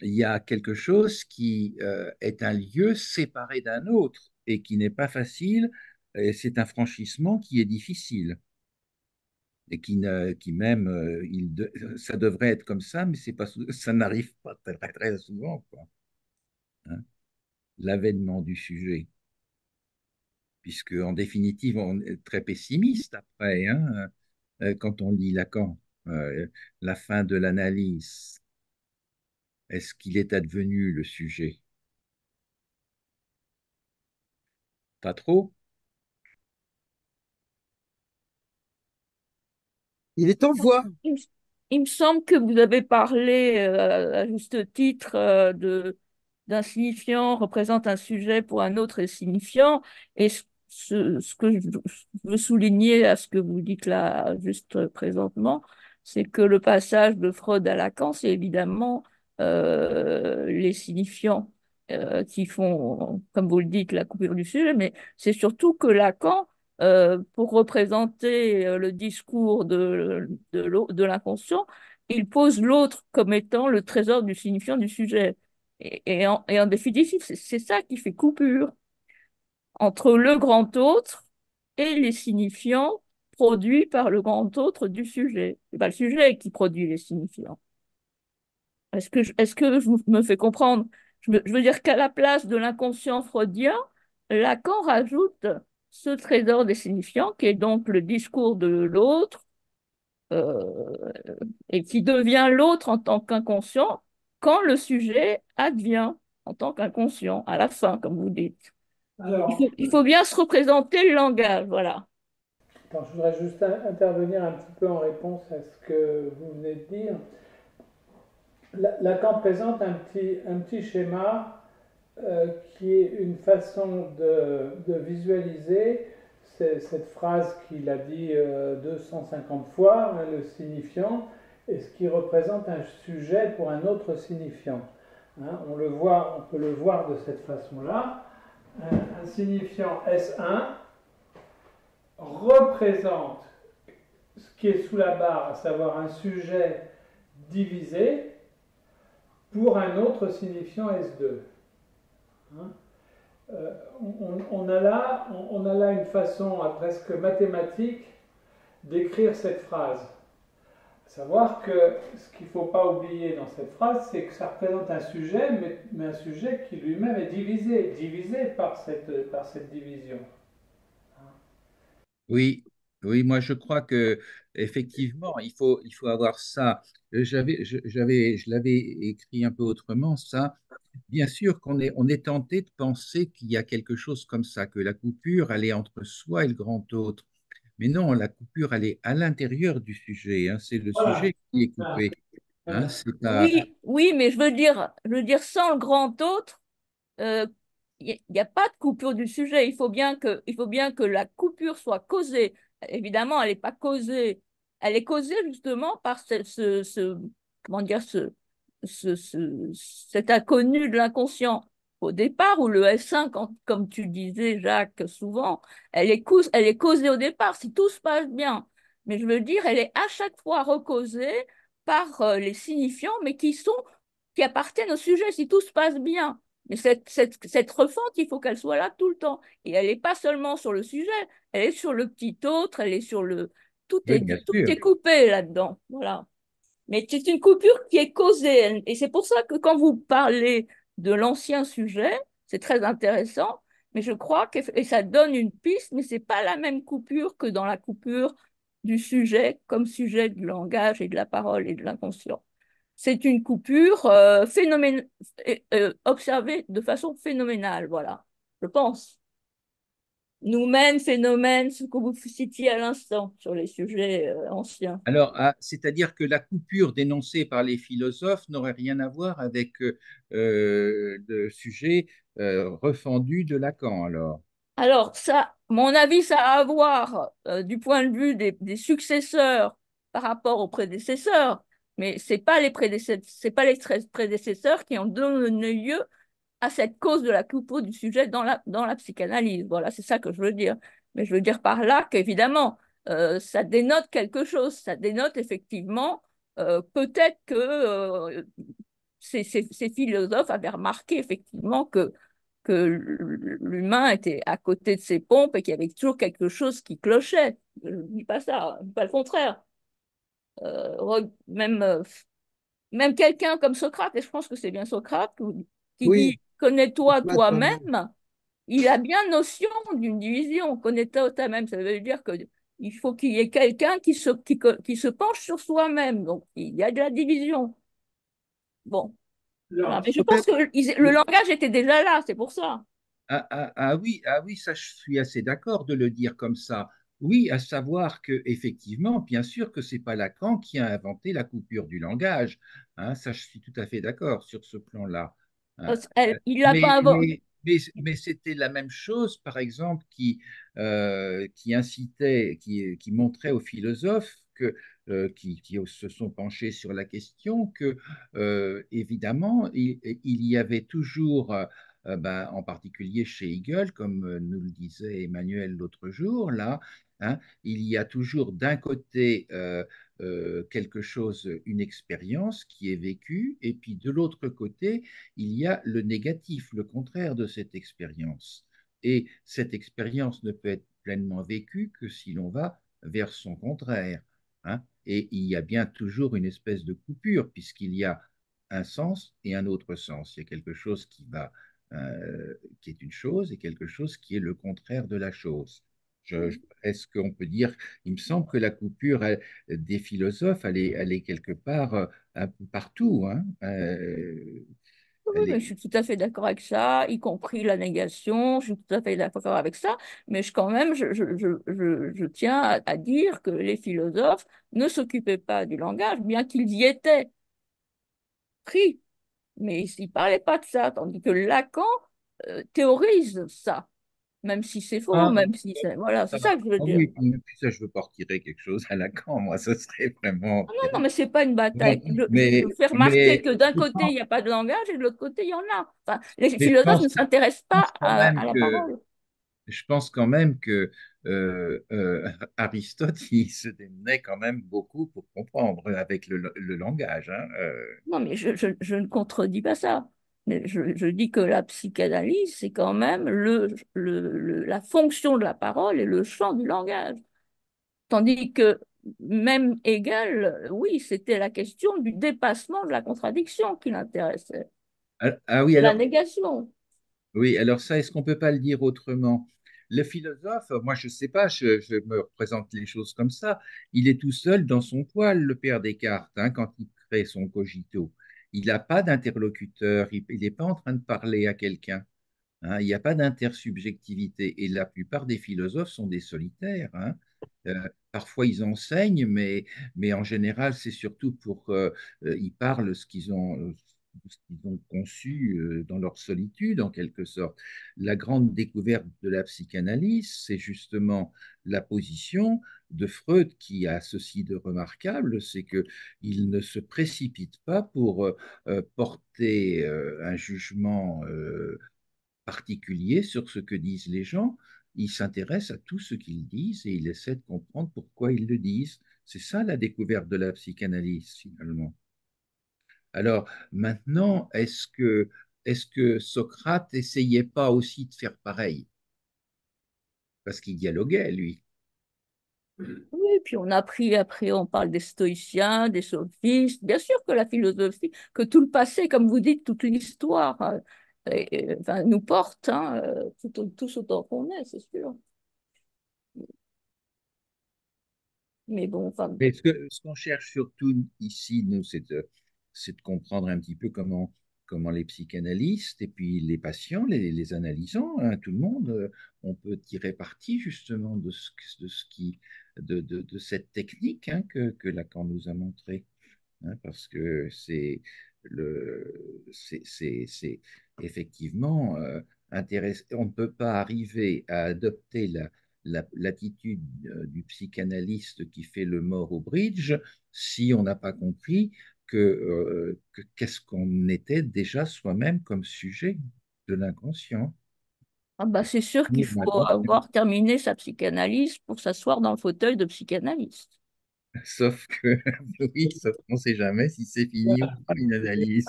il y a quelque chose qui est un lieu séparé d'un autre et qui n'est pas facile. Et c'est un franchissement qui est difficile et qui même, ça devrait être comme ça, mais c'est pas, ça n'arrive pas très, très souvent, quoi. Hein. L'avènement du sujet, puisque en définitive, on est très pessimiste après, hein, quand on lit Lacan. La fin de l'analyse, est-ce qu'il est advenu le sujet? Pas trop. Il est en voie. Il, me il me semble que vous avez parlé à juste titre d'un signifiant représente un sujet pour un autre signifiant. Et ce que je veux souligner à ce que vous dites là juste présentement, c'est que le passage de Freud à Lacan, c'est évidemment les signifiants qui font, comme vous le dites, la coupure du sujet, mais c'est surtout que Lacan pour représenter le discours de l'inconscient, il pose l'autre comme étant le trésor du signifiant du sujet. Et en définitive, c'est ça qui fait coupure entre le grand autre et les signifiants produits par le grand autre du sujet. C'est pas le sujet qui produit les signifiants. Est-ce que je me fais comprendre? Je veux dire qu'à la place de l'inconscient freudien, Lacan rajoute ce trésor des signifiants, qui est donc le discours de l'autre, euh, et qui devient l'autre en tant qu'inconscient quand le sujet advient en tant qu'inconscient, à la fin, comme vous dites. Alors, Il faut bien se représenter le langage, voilà. attends, je voudrais juste intervenir un petit peu en réponse à ce que vous venez de dire. Lacan présente un petit schéma qui est une façon de visualiser cette phrase qu'il a dit 250 fois, hein, le signifiant, et ce qui représente un sujet pour un autre signifiant. Hein, on peut le voir de cette façon-là. Un signifiant S1 représente ce qui est sous la barre, à savoir un sujet divisé, pour un autre signifiant S2. Hein. On a là une façon presque mathématique d'écrire cette phrase. Savoir que ce qu'il ne faut pas oublier dans cette phrase, c'est que ça représente un sujet, mais un sujet qui lui-même est divisé par cette division. Oui, oui, moi je crois que effectivement, il faut avoir ça. Je l'avais écrit un peu autrement, ça. Bien sûr on est tenté de penser qu'il y a quelque chose comme ça, que la coupure, elle est entre soi et le grand autre. Mais non, la coupure, elle est à l'intérieur du sujet, hein. C'est le Voilà. sujet qui est Ah, coupé, hein. voilà. C'est pas... Oui, oui, mais je veux dire sans le grand autre, il n'y a pas de coupure du sujet. Il faut bien que la coupure soit causée. Évidemment, elle n'est pas causée. Elle est causée justement par comment dire, cet inconnu de l'inconscient. Au départ, ou le S1, comme tu disais, Jacques, souvent, elle est causée au départ, si tout se passe bien. Mais je veux dire, elle est à chaque fois recausée par les signifiants, mais qui appartiennent au sujet, si tout se passe bien. Mais cette refonte, il faut qu'elle soit là tout le temps. Et elle n'est pas seulement sur le sujet, elle est sur le petit autre, elle est sur le... Oui, bien Tout sûr. est coupé là-dedans. Voilà. Mais c'est une coupure qui est causée. Et c'est pour ça que quand vous parlez de l'ancien sujet, c'est très intéressant. Mais je crois que et ça donne une piste, mais c'est pas la même coupure que dans la coupure du sujet comme sujet du langage et de la parole et de l'inconscient. C'est une coupure observée de façon phénoménale, voilà, je pense. Nous-mêmes, phénomène, ce que vous citiez à l'instant sur les sujets anciens. Alors, c'est-à-dire que la coupure dénoncée par les philosophes n'aurait rien à voir avec le sujet refendu de Lacan, alors. Alors, ça, mon avis, ça a à voir du point de vue des successeurs par rapport aux prédécesseurs, mais c'est pas les prédécesseurs qui ont donné lieu à cette cause de la coupure du sujet dans la psychanalyse. Voilà, c'est ça que je veux dire. Mais je veux dire par là qu'évidemment, ça dénote quelque chose. Ça dénote effectivement peut-être que ces philosophes avaient remarqué effectivement que l'humain était à côté de ses pompes et qu'il y avait toujours quelque chose qui clochait. Je ne dis pas ça, je dis pas le contraire. Même même quelqu'un comme Socrate, et je pense que c'est bien Socrate, qui dit Oui, connais-toi Platon. toi-même, il a bien notion d'une division. Connais-toi toi-même, ça veut dire que il faut qu'il y ait quelqu'un qui se penche sur soi-même. Donc, il y a de la division. Bon, voilà. Alors, Mais je pense que le langage était déjà là, c'est pour ça. Ah oui, ça, je suis assez d'accord de le dire comme ça. Oui, à savoir que effectivement, bien sûr que c'est pas Lacan qui a inventé la coupure du langage, hein, ça, je suis tout à fait d'accord sur ce plan-là. Hein. Il l'a pas inventé. Mais c'était la même chose, par exemple, qui incitait, qui montrait aux philosophes qui se sont penchés sur la question que, évidemment, il y avait toujours ben, en particulier chez Hegel, comme nous le disait Emmanuel l'autre jour, là, hein, il y a toujours d'un côté quelque chose, une expérience qui est vécue, et puis de l'autre côté, il y a le négatif, le contraire de cette expérience. Et cette expérience ne peut être pleinement vécue que si l'on va vers son contraire, hein. Et il y a bien toujours une espèce de coupure, puisqu'il y a un sens et un autre sens. Il y a quelque chose qui est une chose et quelque chose qui est le contraire de la chose. Est-ce qu'on peut dire, il me semble que la coupure des philosophes, elle est quelque part un peu partout, hein. Oui, Elle mais est, je suis tout à fait d'accord avec ça, y compris la négation, je suis tout à fait d'accord avec ça, mais quand même, je tiens à dire que les philosophes ne s'occupaient pas du langage, bien qu'ils y étaient pris, mais ils ne parlaient pas de ça, tandis que Lacan théorise ça, même si c'est faux, ah, même si c'est... Voilà, c'est ça que je veux ah dire. oui, puis ça, je veux pas retirer quelque chose à Lacan, moi, ça serait vraiment Non, non, non, terrible. mais c'est pas une Non, bataille. Je fais remarquer mais que d'un je côté, il pense, n'y a pas de langage et de l'autre côté, il y en a. Enfin, les mais philosophes ne s'intéressent je pas pense quand même à la que parole. je pense quand même que Aristote, il se démenait quand même beaucoup pour comprendre avec le langage, hein. Non, mais je ne contredis pas ça. Mais je dis que la psychanalyse, c'est quand même la fonction de la parole et le champ du langage. Tandis que même Hegel, oui, c'était la question du dépassement de la contradiction qui l'intéressait, Ah oui, la alors, négation. oui, alors ça, est-ce qu'on peut pas le dire autrement? Le philosophe, moi je sais pas, je me représente les choses comme ça. Il est tout seul dans son poil, le père Descartes, hein, quand il crée son cogito. Il n'a pas d'interlocuteur, il n'est pas en train de parler à quelqu'un. Hein, il n'y a pas d'intersubjectivité. Et la plupart des philosophes sont des solitaires. Hein. Parfois, ils enseignent, mais en général, c'est surtout ils parlent ce qu'ils ont conçu dans leur solitude, en quelque sorte. La grande découverte de la psychanalyse, c'est justement la position de Freud qui a ceci de remarquable, c'est qu'il ne se précipite pas pour porter un jugement particulier sur ce que disent les gens. Il s'intéresse à tout ce qu'ils disent et il essaie de comprendre pourquoi ils le disent. C'est ça la découverte de la psychanalyse, finalement. Alors maintenant, est-ce que Socrate essayait pas aussi de faire pareil? Parce qu'il dialoguait, lui. Oui, puis on a pris, après on parle des stoïciens, des sophistes. Bien sûr que la philosophie, que tout le passé, comme vous dites, toute l'histoire, enfin, nous porte, hein, tous autant qu'on est, c'est sûr. Mais bon, enfin, Mais ce qu'on cherche surtout ici, nous, c'est de comprendre un petit peu comment les psychanalystes et puis les patients, les analysants, hein, tout le monde, on peut tirer parti justement de cette technique hein, que Lacan nous a montrée. Hein, parce que c'est effectivement intéressant. On ne peut pas arriver à adopter l'attitude du psychanalyste qui fait le mort au bridge si on n'a pas compris qu'est-ce qu'on était déjà soi-même comme sujet de l'inconscient. ah bah, c'est sûr qu'il Ni faut l'inconscient. avoir terminé sa psychanalyse pour s'asseoir dans le fauteuil de psychanalyste. Sauf que, oui, sauf qu'on ne sait jamais si c'est fini ou pas une analyse.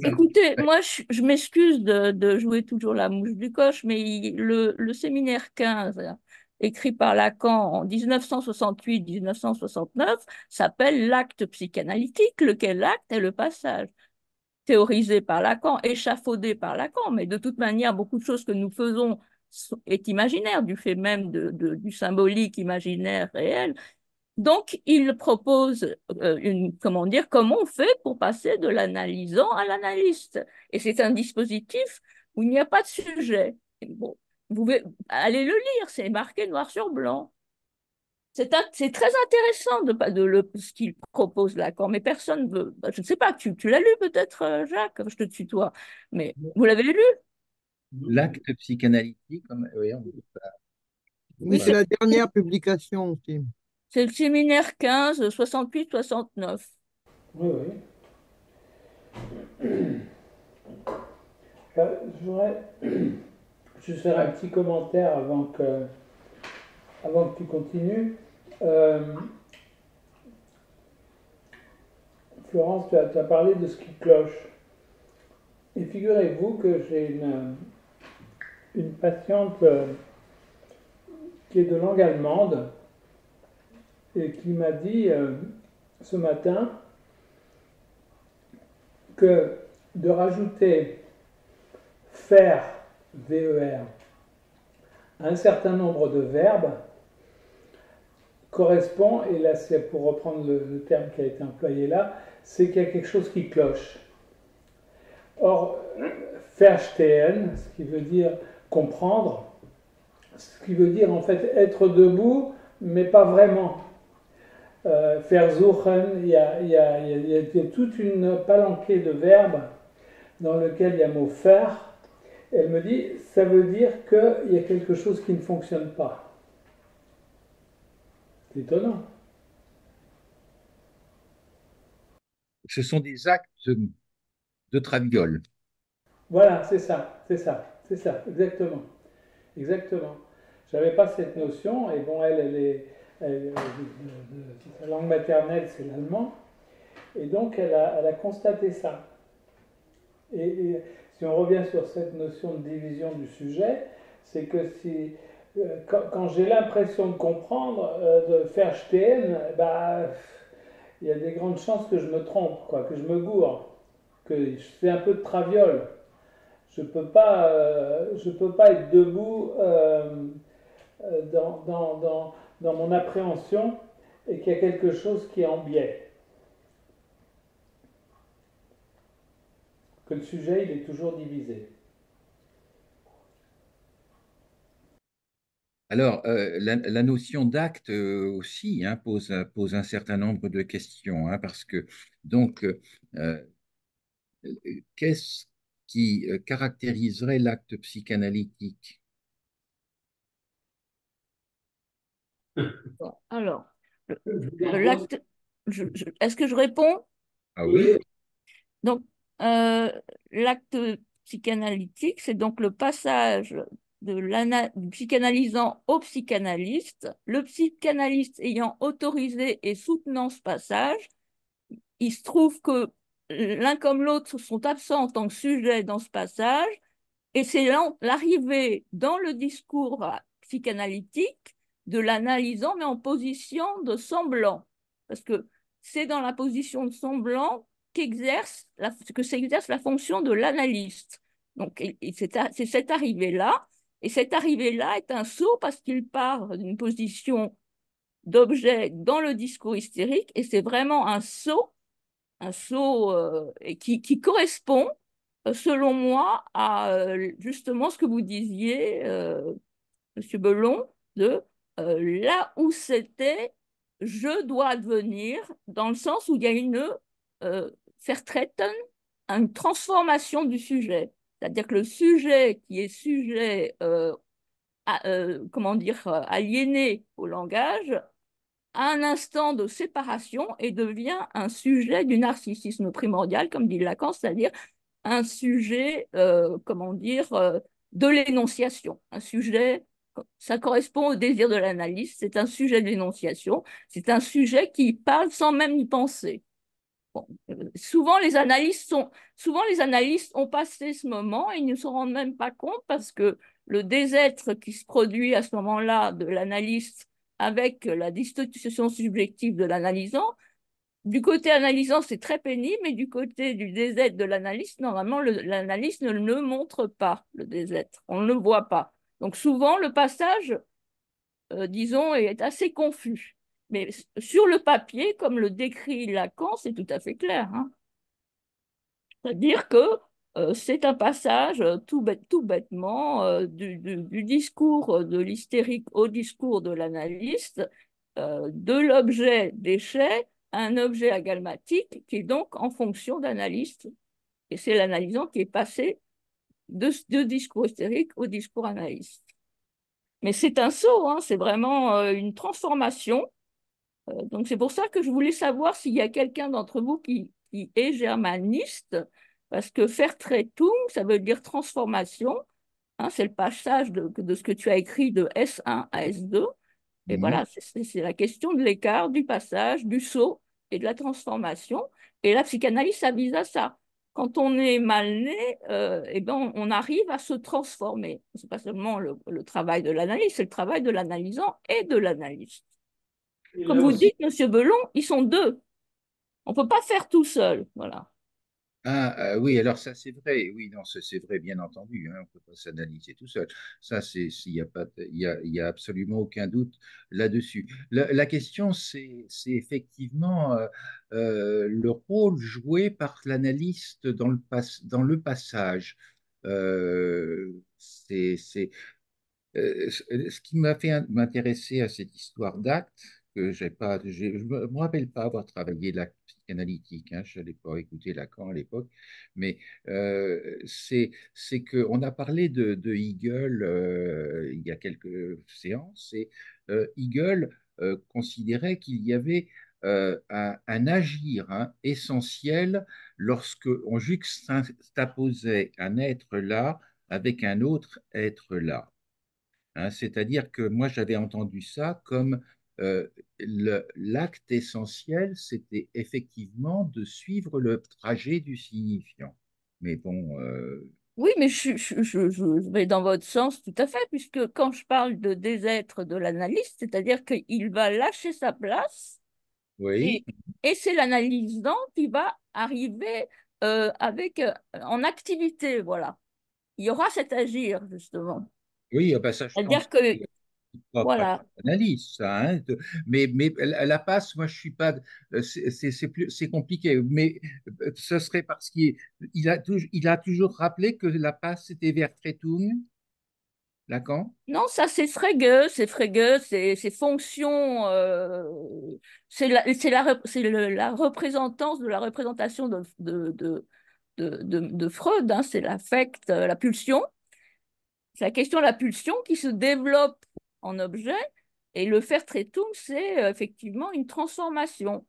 Écoutez, moi, je m'excuse de jouer toujours la mouche du coche, mais le séminaire 15, écrit par Lacan en 1968-1969, s'appelle l'acte psychanalytique, lequel acte est le passage. Théorisé par Lacan, échafaudé par Lacan, mais de toute manière, beaucoup de choses que nous faisons est imaginaire, du fait même du symbolique imaginaire réel. Donc, il propose comment dire, comment on fait pour passer de l'analysant à l'analyste. Et c'est un dispositif où il n'y a pas de sujet. Bon, vous pouvez aller le lire, c'est marqué noir sur blanc. C'est très intéressant ce qu'il propose Lacan, mais personne ne veut. Bah, je ne sais pas, tu l'as lu peut-être, Jacques, je te tutoie, mais vous l'avez lu? L'acte psychanalytique, oui, Oui, voilà. c'est la dernière publication aussi. C'est le séminaire 15, 68-69. Oui, oui. Je voudrais juste faire un petit commentaire avant que tu continues. Euh, Florence, tu as parlé de ce qui cloche. Et figurez-vous que j'ai une patiente qui est de langue allemande et qui m'a dit ce matin que de rajouter faire, VER, à un certain nombre de verbes correspond, et là c'est pour reprendre le terme qui a été employé là, c'est qu'il y a quelque chose qui cloche. Or, verstehen, ce qui veut dire comprendre, ce qui veut dire en fait être debout, mais pas vraiment. Versuchen, il y a toute une palanquée de verbes dans lequel il y a le mot faire. Elle me dit, ça veut dire qu'il y a quelque chose qui ne fonctionne pas. C'est étonnant. Ce sont des actes de traviole. Voilà, c'est ça, exactement. Exactement. Je n'avais pas cette notion, et bon, sa langue maternelle, c'est l'allemand, et donc elle a constaté ça. Et si on revient sur cette notion de division du sujet, c'est que si, quand j'ai l'impression de comprendre, de faire verstehen, bah, il y a des grandes chances que je me trompe, quoi, que je me gourre, que je fais un peu de traviole. Je peux pas être debout dans mon appréhension et qu'il y a quelque chose qui est en biais. Que le sujet, il est toujours divisé. Alors, la notion d'acte aussi hein, pose un certain nombre de questions, hein, parce que, donc, qu'est-ce qui caractériserait l'acte psychanalytique? Bon, alors, l'acte, est-ce que je réponds? Ah oui? Donc, euh, l'acte psychanalytique, c'est donc le passage du psychanalysant au psychanalyste. Le psychanalyste ayant autorisé et soutenant ce passage, il se trouve que l'un comme l'autre sont absents en tant que sujet dans ce passage, et c'est l'arrivée dans le discours psychanalytique de l'analysant, mais en position de semblant. Parce que c'est dans la position de semblant que s'exerce la fonction de l'analyste. Donc, c'est cette arrivée-là. Et cette arrivée-là est un saut parce qu'il part d'une position d'objet dans le discours hystérique, et c'est vraiment un saut qui correspond, selon moi, à justement ce que vous disiez, Monsieur Belon, de là où c'était, je dois devenir, dans le sens où il y a une Vertreten, une transformation du sujet. C'est-à-dire que le sujet qui est sujet, comment dire, aliéné au langage, à un instant de séparation et devient un sujet du narcissisme primordial, comme dit Lacan, c'est-à-dire un sujet, comment dire, de l'énonciation. Un sujet, ça correspond au désir de l'analyste, c'est un sujet de l'énonciation, c'est un sujet qui parle sans même y penser. Bon, souvent les analystes ont passé ce moment et ils ne se rendent même pas compte parce que le désêtre qui se produit à ce moment-là de l'analyste avec la dissociation subjective de l'analysant, du côté analysant, c'est très pénible, mais du côté du désêtre de l'analyste, normalement, l'analyste ne le montre pas, le désêtre. On ne le voit pas. Donc souvent, le passage, disons, est assez confus. Mais sur le papier, comme le décrit Lacan, c'est tout à fait clair, hein. C'est-à-dire que c'est un passage tout bêtement du discours de l'hystérique au discours de l'analyste, de l'objet déchet à un objet agalmatique qui est donc en fonction d'analyste. Et c'est l'analysant qui est passé de discours hystérique au discours analyste. Mais c'est un saut, hein, c'est vraiment une transformation. Donc c'est pour ça que je voulais savoir s'il y a quelqu'un d'entre vous qui est germaniste, parce que Vertretung, ça veut dire transformation, hein, c'est le passage de ce que tu as écrit de S1 à S2. Et Mhm. voilà, c'est la question de l'écart, du passage, du saut et de la transformation. Et la psychanalyse, ça vise à ça. Quand on est mal né, eh ben, on arrive à se transformer. Ce n'est pas seulement le travail de l'analyse, c'est le travail de l'analysant et de l'analyste. Il Comme a vous aussi dites, Monsieur Belon, ils sont deux. On ne peut pas faire tout seul. Voilà. Ah, oui, alors ça c'est vrai, oui, non, c'est vrai, bien entendu, hein, on ne peut pas s'analyser tout seul. Ça, il y a pas, il y a absolument aucun doute là-dessus. La question, c'est effectivement le rôle joué par l'analyste dans le passage. C'est ce qui m'a fait m'intéresser à cette histoire d'acte, que j'ai pas, je me rappelle pas avoir travaillé l'acte psychanalytique, hein, je n'allais pas écouter Lacan à l'époque, mais c'est qu'on a parlé de Hegel il y a quelques séances, et Hegel considérait qu'il y avait un agir hein, essentiel lorsque on juxtaposait un être là avec un autre être là. Hein, c'est-à-dire que moi, j'avais entendu ça comme euh, l'acte essentiel, c'était effectivement de suivre le trajet du signifiant. Mais bon, Oui, mais je vais dans votre sens tout à fait, puisque quand je parle de désêtre de l'analyste, c'est-à-dire qu'il va lâcher sa place Oui, et, et c'est l'analysant qui va arriver en activité, voilà. Il y aura cet agir, justement. oui, ben ça, je pense C'est-à-dire que que, c'est propre à toute voilà. analyse, ça, hein. Mais la passe, moi, je suis pas. C'est compliqué. Mais ce serait parce il a toujours rappelé que la passe c'était Vertretung, Lacan. Non, ça c'est Frege, c'est fonction, la représentance de la représentation de Freud, hein, c'est l'affect, la pulsion. C'est la question de la pulsion qui se développe en objet, et le Vertretung, c'est effectivement une transformation.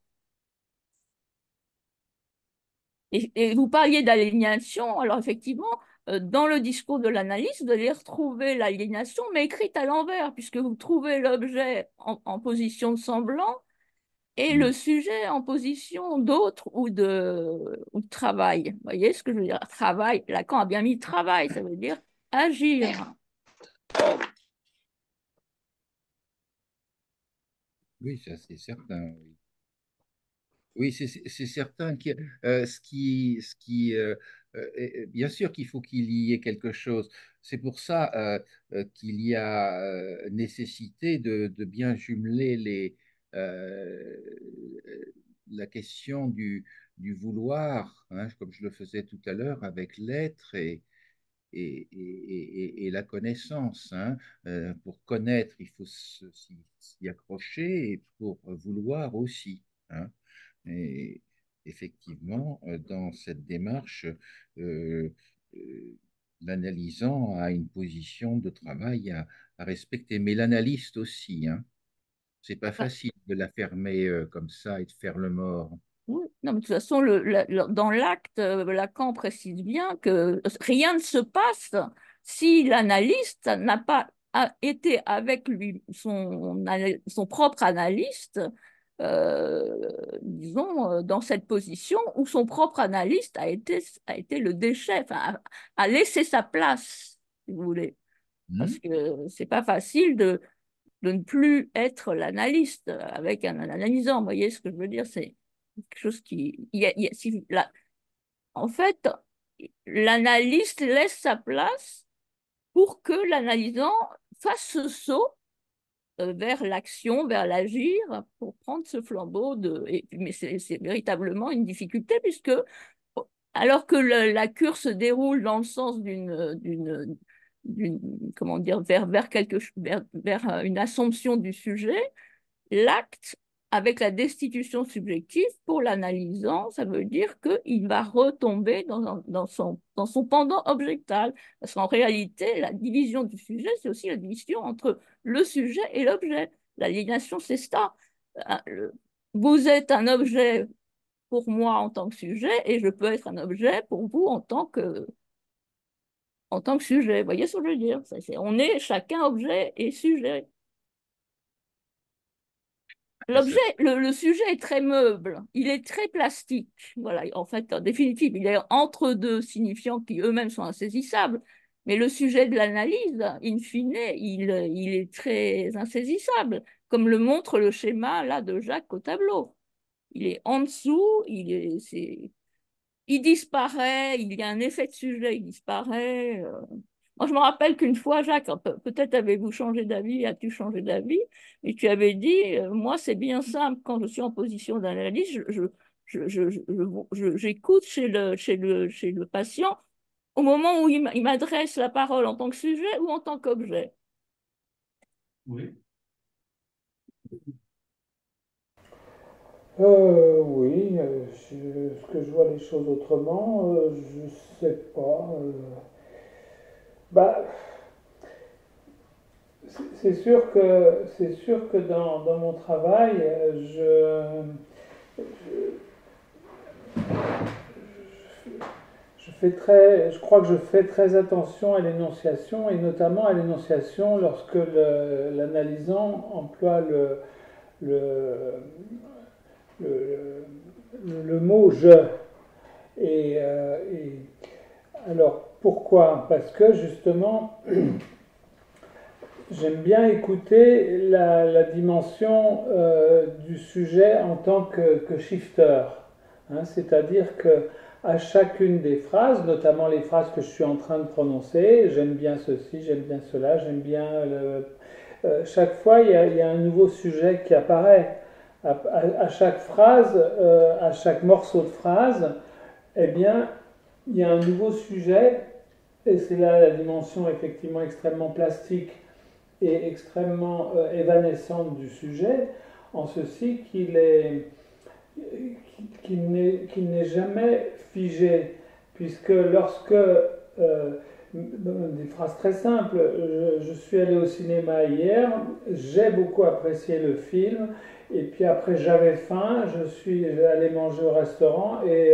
Et vous parliez d'aliénation, alors effectivement, dans le discours de l'analyse, vous allez retrouver l'aliénation, mais écrite à l'envers, puisque vous trouvez l'objet en position de semblant et le sujet en position d'autre ou de travail. Vous voyez ce que je veux dire? Travail, Lacan a bien mis travail, ça veut dire agir. Oui, ça c'est certain. Oui, oui, c'est certain que bien sûr qu'il faut qu'il y ait quelque chose. C'est pour ça qu'il y a nécessité de bien jumeler euh, la question du vouloir, hein, comme je le faisais tout à l'heure, avec l'être et la connaissance, hein. Pour connaître, il faut s'y accrocher et pour vouloir aussi, hein. Et effectivement, dans cette démarche, euh, euh, l'analysant a une position de travail à respecter, mais l'analyste aussi, hein. C'est pas facile de la fermer comme ça et de faire le mort. Oui. Non, mais de toute façon, dans l'acte, Lacan précise bien que rien ne se passe si l'analyste n'a pas été avec lui, son propre analyste, disons, dans cette position où son propre analyste a été le déchet, enfin, a laissé sa place, si vous voulez. Parce Hmm. que c'est pas facile de ne plus être l'analyste avec un analysant. Vous voyez ce que je veux dire? C'est quelque chose qui... en fait, l'analyste laisse sa place pour que l'analysant fasse ce saut vers l'action, vers l'agir, pour prendre ce flambeau mais c'est véritablement une difficulté puisque alors que la cure se déroule dans le sens comment dire, vers une assomption du sujet, l'acte avec la destitution subjective, pour l'analysant, ça veut dire qu'il va retomber dans son pendant objectal. Parce qu'en réalité, la division du sujet, c'est aussi la division entre le sujet et l'objet. L'aliénation, c'est ça. Vous êtes un objet pour moi en tant que sujet et je peux être un objet pour vous en tant que sujet. Vous voyez ce que je veux dire? On est chacun objet et sujet. L'objet, le sujet est très meuble, il est très plastique. Voilà, en fait, en définitive, il est entre deux signifiants qui eux-mêmes sont insaisissables. Mais le sujet de l'analyse, in fine, il est très insaisissable, comme le montre le schéma là de Jacques au tableau. Il est en dessous, il disparaît, il y a un effet de sujet, il disparaît. Moi, je me rappelle qu'une fois, Jacques, peut-être avez-vous changé d'avis, as-tu changé d'avis, mais tu avais dit, moi, c'est bien simple, quand je suis en position d'analyse, j'écoute chez le patient au moment où il m'adresse la parole en tant que sujet ou en tant qu'objet. Oui. Oui, est-ce que je vois les choses autrement? Je sais pas. Bah, c'est sûr que dans mon travail, je crois que je fais très attention à l'énonciation et notamment à l'énonciation lorsque l'analysant emploie le, le mot je. Et Alors, pourquoi? Parce que justement, j'aime bien écouter la dimension du sujet en tant que shifter. Hein, c'est-à-dire que à chacune des phrases, notamment les phrases que je suis en train de prononcer, j'aime bien ceci, j'aime bien cela, j'aime bien chaque fois, il y a un nouveau sujet qui apparaît. À chaque phrase, à chaque morceau de phrase, eh bien, il y a un nouveau sujet, et c'est là la dimension effectivement extrêmement plastique et extrêmement évanescente du sujet, en ceci qu'il n'est jamais figé, puisque lorsque des phrases très simples. Je suis allé au cinéma hier, j'ai beaucoup apprécié le film, et puis après j'avais faim, je suis allé manger au restaurant et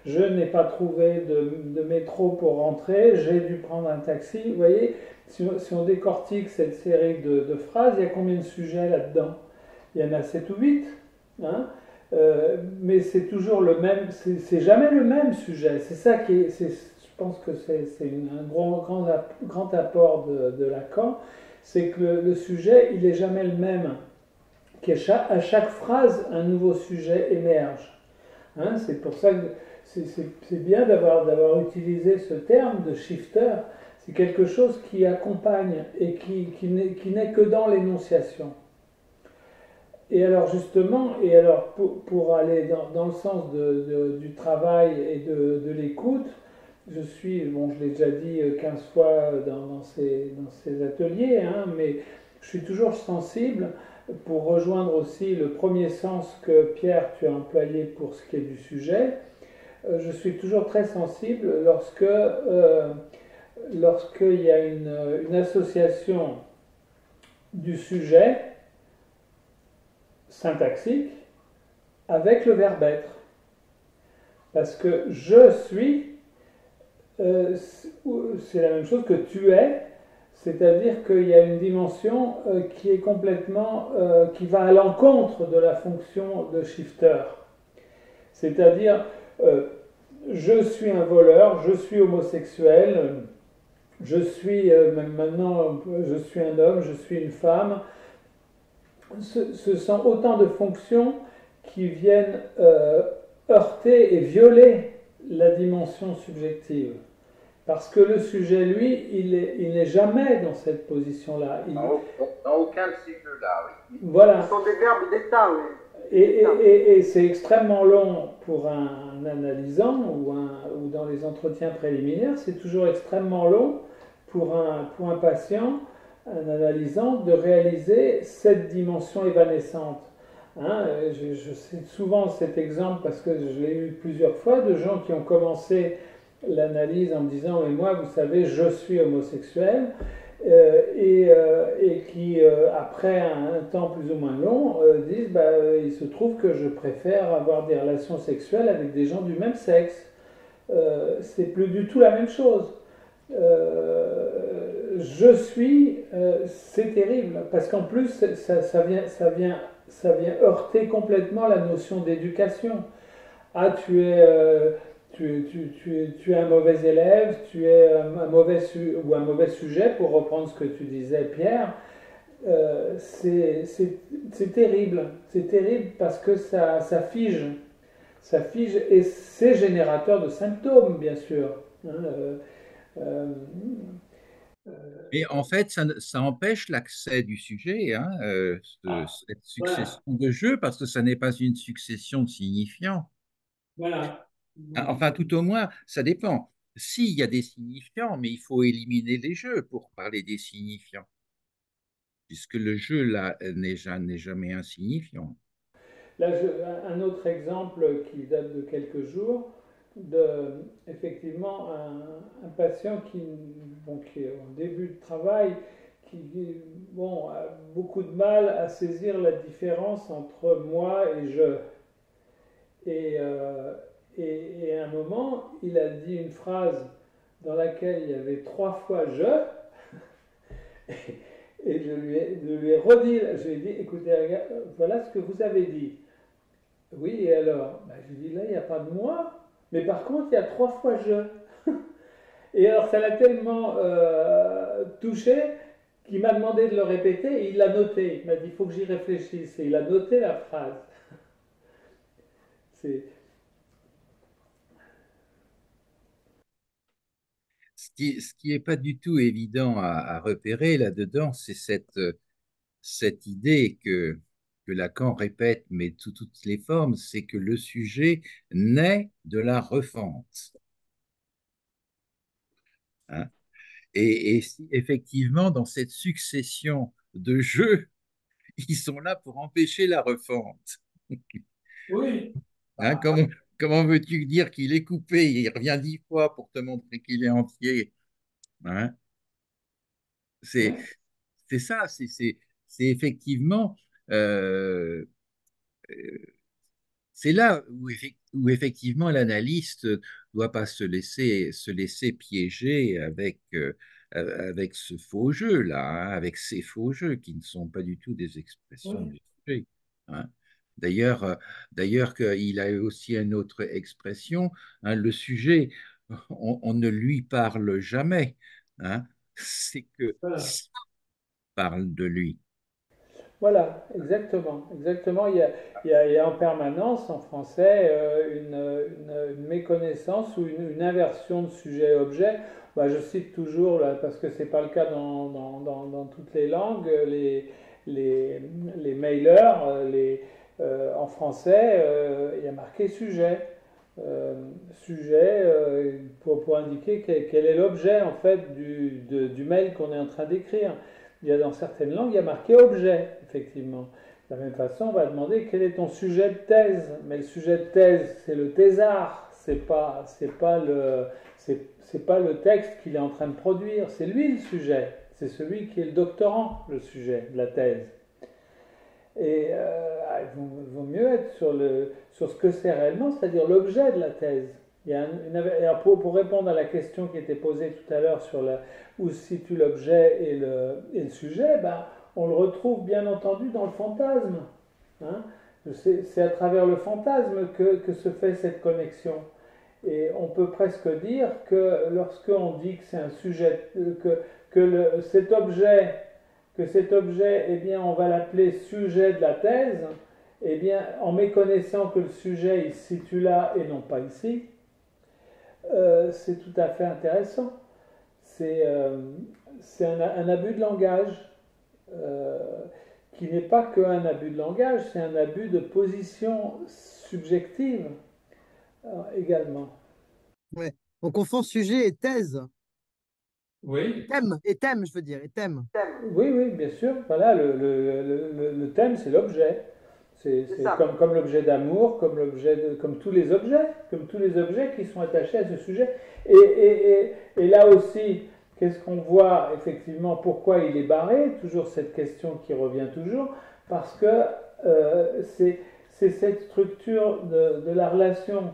je n'ai pas trouvé de métro pour rentrer, j'ai dû prendre un taxi. Vous voyez, si on décortique cette série de phrases, il y a combien de sujets là-dedans? Il y en a 7 ou 8, hein. Mais c'est toujours le même, c'est jamais le même sujet. C'est ça qui est, je pense que c'est un grand apport de Lacan, c'est que le sujet, il n'est jamais le même. À chaque phrase, un nouveau sujet émerge. Hein, c'est pour ça que c'est bien d'avoir utilisé ce terme de shifter. C'est quelque chose qui accompagne et qui n'est que dans l'énonciation. Et alors justement, pour aller dans le sens du travail et de l'écoute, je l'ai déjà dit 15 fois dans ces ateliers, hein, mais je suis toujours sensible pour rejoindre aussi le premier sens que Pierre, tu as employé pour ce qui est du sujet. Je suis toujours très sensible lorsqu'il y a une association du sujet syntaxique avec le verbe être. Parce que je suis, c'est la même chose que tu es, c'est-à-dire qu'il y a une dimension qui est complètement, qui va à l'encontre de la fonction de shifter. C'est-à-dire, je suis un voleur, je suis homosexuel, je suis, même maintenant, je suis un homme, je suis une femme. Ce sont autant de fonctions qui viennent heurter et violer la dimension subjective. Parce que le sujet, lui, il n'est jamais dans cette position-là. Dans aucun de ces jeux-là, oui. Voilà. Ce sont des verbes d'état, oui. Et c'est extrêmement long pour un analysant ou dans les entretiens préliminaires, c'est toujours extrêmement long pour un patient, un analysant, de réaliser cette dimension évanescente. Hein, je cite souvent cet exemple parce que je l'ai eu plusieurs fois de gens qui ont commencé l'analyse en me disant mais moi vous savez je suis homosexuel et qui après un temps plus ou moins long disent il se trouve que je préfère avoir des relations sexuelles avec des gens du même sexe. C'est plus du tout la même chose. Je suis, c'est terrible parce qu'en plus ça vient heurter complètement la notion d'éducation. Ah, tu es un mauvais élève, tu es un mauvais sujet, pour reprendre ce que tu disais, Pierre. C'est terrible. C'est terrible parce que ça fige. Ça fige et c'est générateur de symptômes, bien sûr. Hein, Et en fait, ça empêche l'accès du sujet, hein, cette succession de jeux, parce que ça n'est pas une succession de signifiants. voilà. Enfin, tout au moins, ça dépend. S'il y a des signifiants, mais il faut éliminer les jeux pour parler des signifiants, puisque le jeu, là, n'est jamais insignifiant. Là, un autre exemple qui date de quelques jours, effectivement un patient qui est en début de travail, qui a beaucoup de mal à saisir la différence entre moi et je. Et, et à un moment, il a dit une phrase dans laquelle il y avait 3 fois je, et je lui ai redit, je lui ai dit, écoutez, regarde, voilà ce que vous avez dit. Oui, et alors je lui ai dit, là, il n'y a pas de moi, mais par contre, il y a 3 fois je. Et alors, ça l'a tellement touché qu'il m'a demandé de le répéter et il l'a noté. Il m'a dit, il faut que j'y réfléchisse. Et il a noté la phrase. C'est, Ce qui est pas du tout évident à repérer là-dedans, c'est cette idée que Lacan répète, mais sous toutes les formes, c'est que le sujet naît de la refente. Hein. Et si effectivement, dans cette succession de jeux, ils sont là pour empêcher la refente. oui, Hein, comment veux-tu dire qu'il est coupé? Il revient 10 fois pour te montrer qu'il est entier. Hein. C'est, ouais, c'est ça, c'est effectivement, euh, c'est là où effectivement l'analyste ne doit pas se laisser piéger avec ce faux jeu-là, hein, avec ces faux jeux qui ne sont pas du tout des expressions ouais. du sujet. Hein. D'ailleurs, d'ailleurs qu'il a aussi une autre expression, hein, le sujet, on ne lui parle jamais. Hein. C'est que Voilà. ça parle de lui. Voilà, exactement. Exactement. Il y a en permanence en français une méconnaissance ou une inversion de sujet-objet. Bah, je cite toujours, là, parce que c'est pas le cas dans toutes les langues, les, les mailers, en français, il y a marqué sujet. Euh, Sujet pour indiquer quel est l'objet en fait du mail qu'on est en train d'écrire. Il y a dans certaines langues, il y a marqué objet, effectivement. De la même façon, on va demander quel est ton sujet de thèse. Mais le sujet de thèse, c'est le thésard, c'est pas le texte qu'il est en train de produire, c'est lui le sujet. C'est celui qui est le doctorant, le sujet de la thèse. Et il vaut mieux être sur ce que c'est réellement, c'est-à-dire l'objet de la thèse. Alors pour répondre à la question qui était posée tout à l'heure sur où se situe l'objet et le sujet, ben, on le retrouve bien entendu dans le fantasme. Hein. C'est à travers le fantasme que se fait cette connexion. Et on peut presque dire que lorsqu'on dit que c'est un sujet, que cet objet, eh bien, on va l'appeler sujet de la thèse, eh bien, en méconnaissant que le sujet il se situe là et non pas ici, c'est tout à fait intéressant. C'est un abus de langage euh, qui n'est pas qu'un abus de langage, c'est un abus de position subjective également. Ouais. On confond sujet et thèse. Oui. Et thème, je veux dire, et thème. Oui, oui, bien sûr. Voilà, le thème, c'est l'objet. C'est C'est ça. comme l'objet d'amour, comme comme tous les objets qui sont attachés à ce sujet. Et là aussi, qu'est-ce qu'on voit effectivement? Pourquoi il est barré? Toujours cette question qui revient toujours, parce que c'est cette structure de la relation.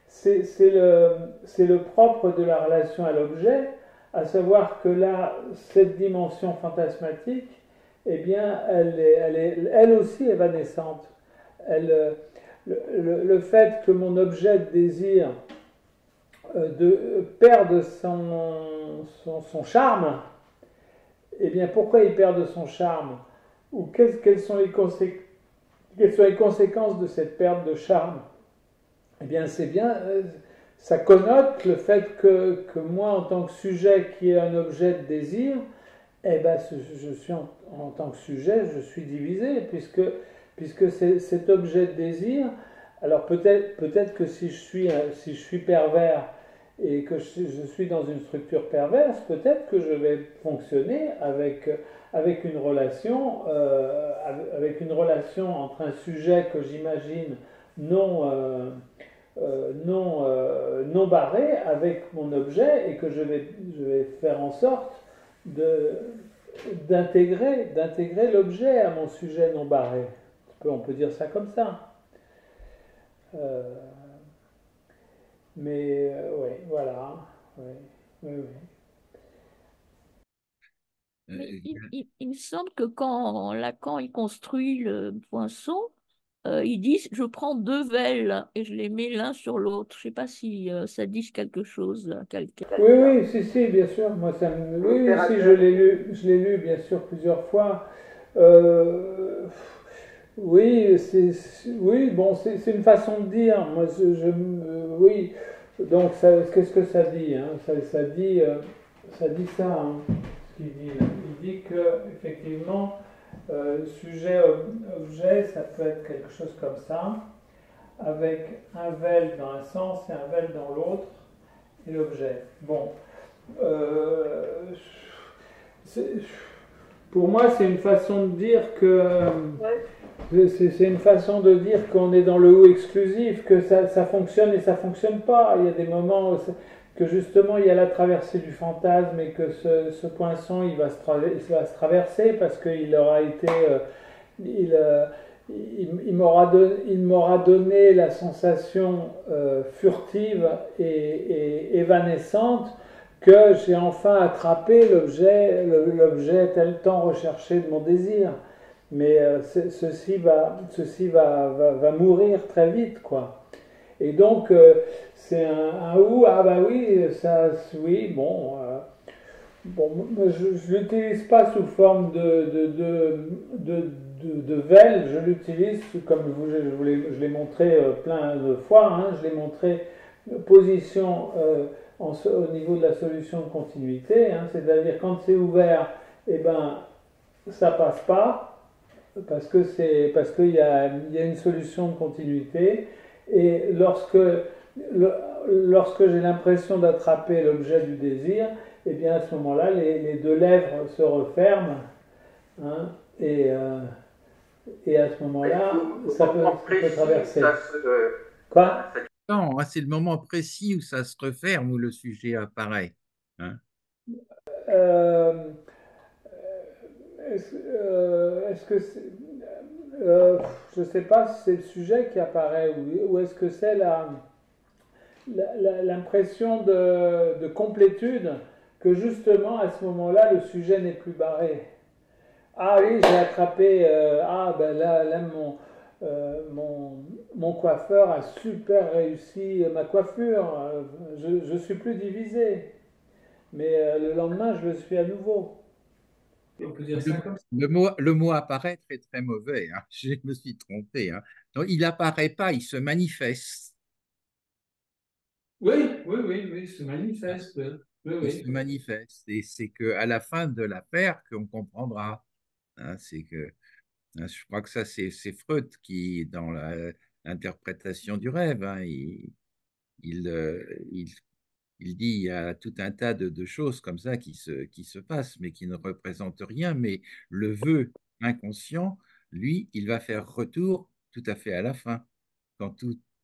C'est le propre de la relation à l'objet, à savoir que là, cette dimension fantasmatique, eh bien, elle aussi évanescente. Le fait que mon objet de désir perde son charme, eh bien, pourquoi il perd de son charme? Ou quelles sont les conséquences de cette perte de charme? Eh bien, c'est bien, ça connote le fait que moi, en tant que sujet qui est un objet de désir, eh ben, je suis en tant que sujet, je suis divisé, puisque c'est cet objet de désir. Alors peut-être que si je suis pervers et que je suis dans une structure perverse, peut-être que je vais fonctionner avec une relation entre un sujet que j'imagine non, non barré avec mon objet et que je vais faire en sorte de, d'intégrer l'objet à mon sujet non barré. On peut dire ça comme ça. Euh, mais oui, voilà. Oui, oui, oui. Mais Euh, il me semble que quand Lacan il construit le poinçon, il dit, je prends deux vels et je les mets l'un sur l'autre. Je ne sais pas si ça dit quelque chose à quelqu'un. Oui, oui, si, si, bien sûr. Moi, oui, oui, si, je l'ai lu, bien sûr, plusieurs fois. Euh, oui, oui, bon, c'est une façon de dire. Moi, oui. Donc, qu'est-ce que ça dit, hein? Ça dit ça, hein, ce qu'il dit là. Il dit que effectivement, sujet-objet, ça peut être quelque chose comme ça, avec un vel dans un sens et un vel dans l'autre, et l'objet. Bon, euh, c'est- pour moi, c'est une façon de dire que c'est une façon de dire qu'on est dans le ou exclusif, que ça fonctionne et ça fonctionne pas. Il y a des moments que justement il y a la traversée du fantasme et que ce poinçon il va se traverser parce qu'il aura été il, il m'aura donné la sensation furtive et évanescente que j'ai enfin attrapé l'objet tant recherché de mon désir. Mais ceci va mourir très vite, quoi. Et donc, c'est un ou, ah bah oui, ça, oui, bon. Bon, moi, je ne l'utilise pas sous forme de vel, je l'utilise comme je l'ai montré plein de fois, hein, je l'ai montré position au niveau de la solution de continuité, hein, c'est-à-dire quand c'est ouvert, eh ben, ça passe pas, parce qu'il y a une solution de continuité, et lorsque j'ai l'impression d'attraper l'objet du désir, et bien à ce moment-là, les deux lèvres se referment, hein, et à ce moment-là, ça peut traverser. Quoi? Non, hein, c'est le moment précis où ça se referme, où le sujet apparaît. Hein. Euh, est-ce que je ne sais pas si c'est le sujet qui apparaît ou est-ce que c'est l'impression de complétude que justement à ce moment-là le sujet n'est plus barré. Ah oui, j'ai attrapé. Ah ben là mon coiffeur a super réussi ma coiffure. Je suis plus divisé. Mais le lendemain, je le suis à nouveau. On peut dire Le, ça comme ça. le mot apparaître est très mauvais. Hein. Je me suis trompé. Hein. Donc, il apparaît pas, il se manifeste. Oui, oui, oui, oui, se Hein. manifeste. Oui, Il se oui. manifeste. Et c'est qu'à la fin de l'affaire qu'on comprendra. Hein, je crois que ça, c'est Freud qui, dans l'interprétation du rêve, hein, il, euh, il, il dit il y a tout un tas de choses comme ça qui se passent, mais qui ne représentent rien. Mais le vœu inconscient, lui, il va faire retour tout à fait à la fin, quand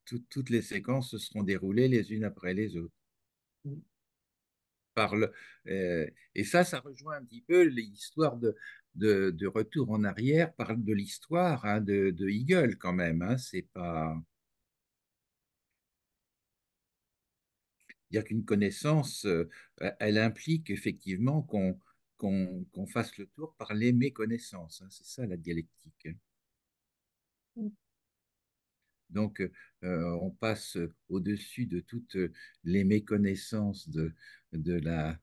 toutes les séquences se seront déroulées les unes après les autres. Par le, euh, et ça rejoint un petit peu l'histoire de retour en arrière, parle de l'histoire hein, de Hegel quand même. Hein, c'est pas dire qu'une connaissance, elle implique effectivement qu'on fasse le tour par les méconnaissances. Hein, c'est ça la dialectique. Donc, on passe au-dessus de toutes les méconnaissances de la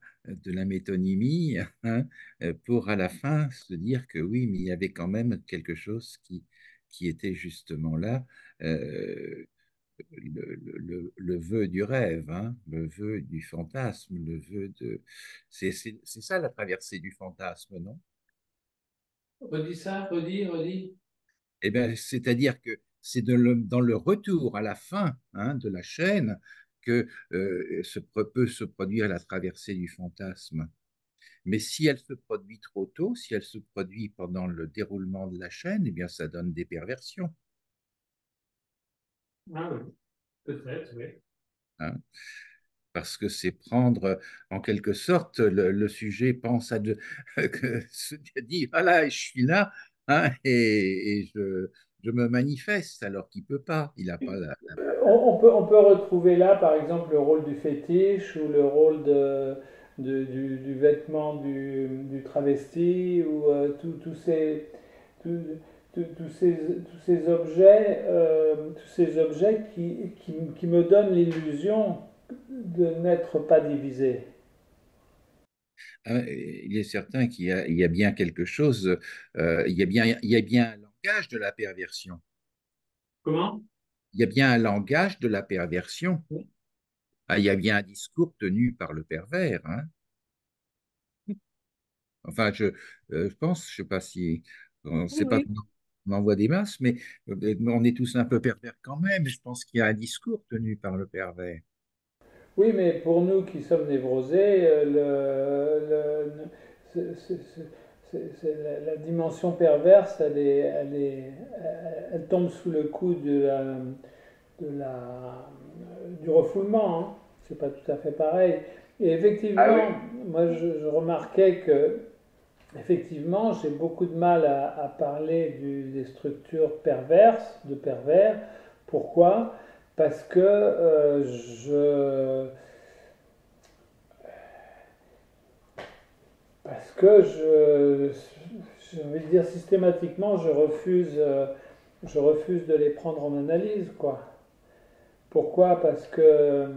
métonymie hein, pour à la fin se dire que oui, mais il y avait quand même quelque chose qui était justement là, le vœu du rêve, hein, le vœu du fantasme, le vœu de... C'est ça la traversée du fantasme, non? Redis ça, redis, redis. Eh bien, c'est-à-dire que c'est dans le retour à la fin hein, de la chaîne que peut se produire la traversée du fantasme. Mais si elle se produit trop tôt, si elle se produit pendant le déroulement de la chaîne, eh bien, ça donne des perversions. Ah oui, peut-être, oui. Hein, parce que c'est prendre, en quelque sorte, le sujet pense se dit, voilà, je suis là, hein, et je me manifeste, alors qu'il ne peut pas, il n'a pas On peut retrouver là, par exemple, le rôle du fétiche ou le rôle du vêtement du travesti ou tous tous ces objets qui me donnent l'illusion de n'être pas divisés. Il est certain il y a bien quelque chose, il y a bien un langage de la perversion. Comment? Il y a bien un langage de la perversion. Ah, il y a bien un discours tenu par le pervers, hein. Enfin, je pense, je sais pas si, on ne sait pas Oui, comment on envoie des masses, mais on est tous un peu pervers quand même. Je pense qu'il y a un discours tenu par le pervers. Oui, mais pour nous qui sommes névrosés, la dimension perverse, elle tombe sous le coup du refoulement, hein. C'est pas tout à fait pareil. Et Ah oui. effectivement, moi je remarquais que effectivement j'ai beaucoup de mal à parler des structures perverses, de pervers. Pourquoi? Parce que parce que j'ai envie de dire systématiquement, je refuse de les prendre en analyse, quoi. Pourquoi? Parce que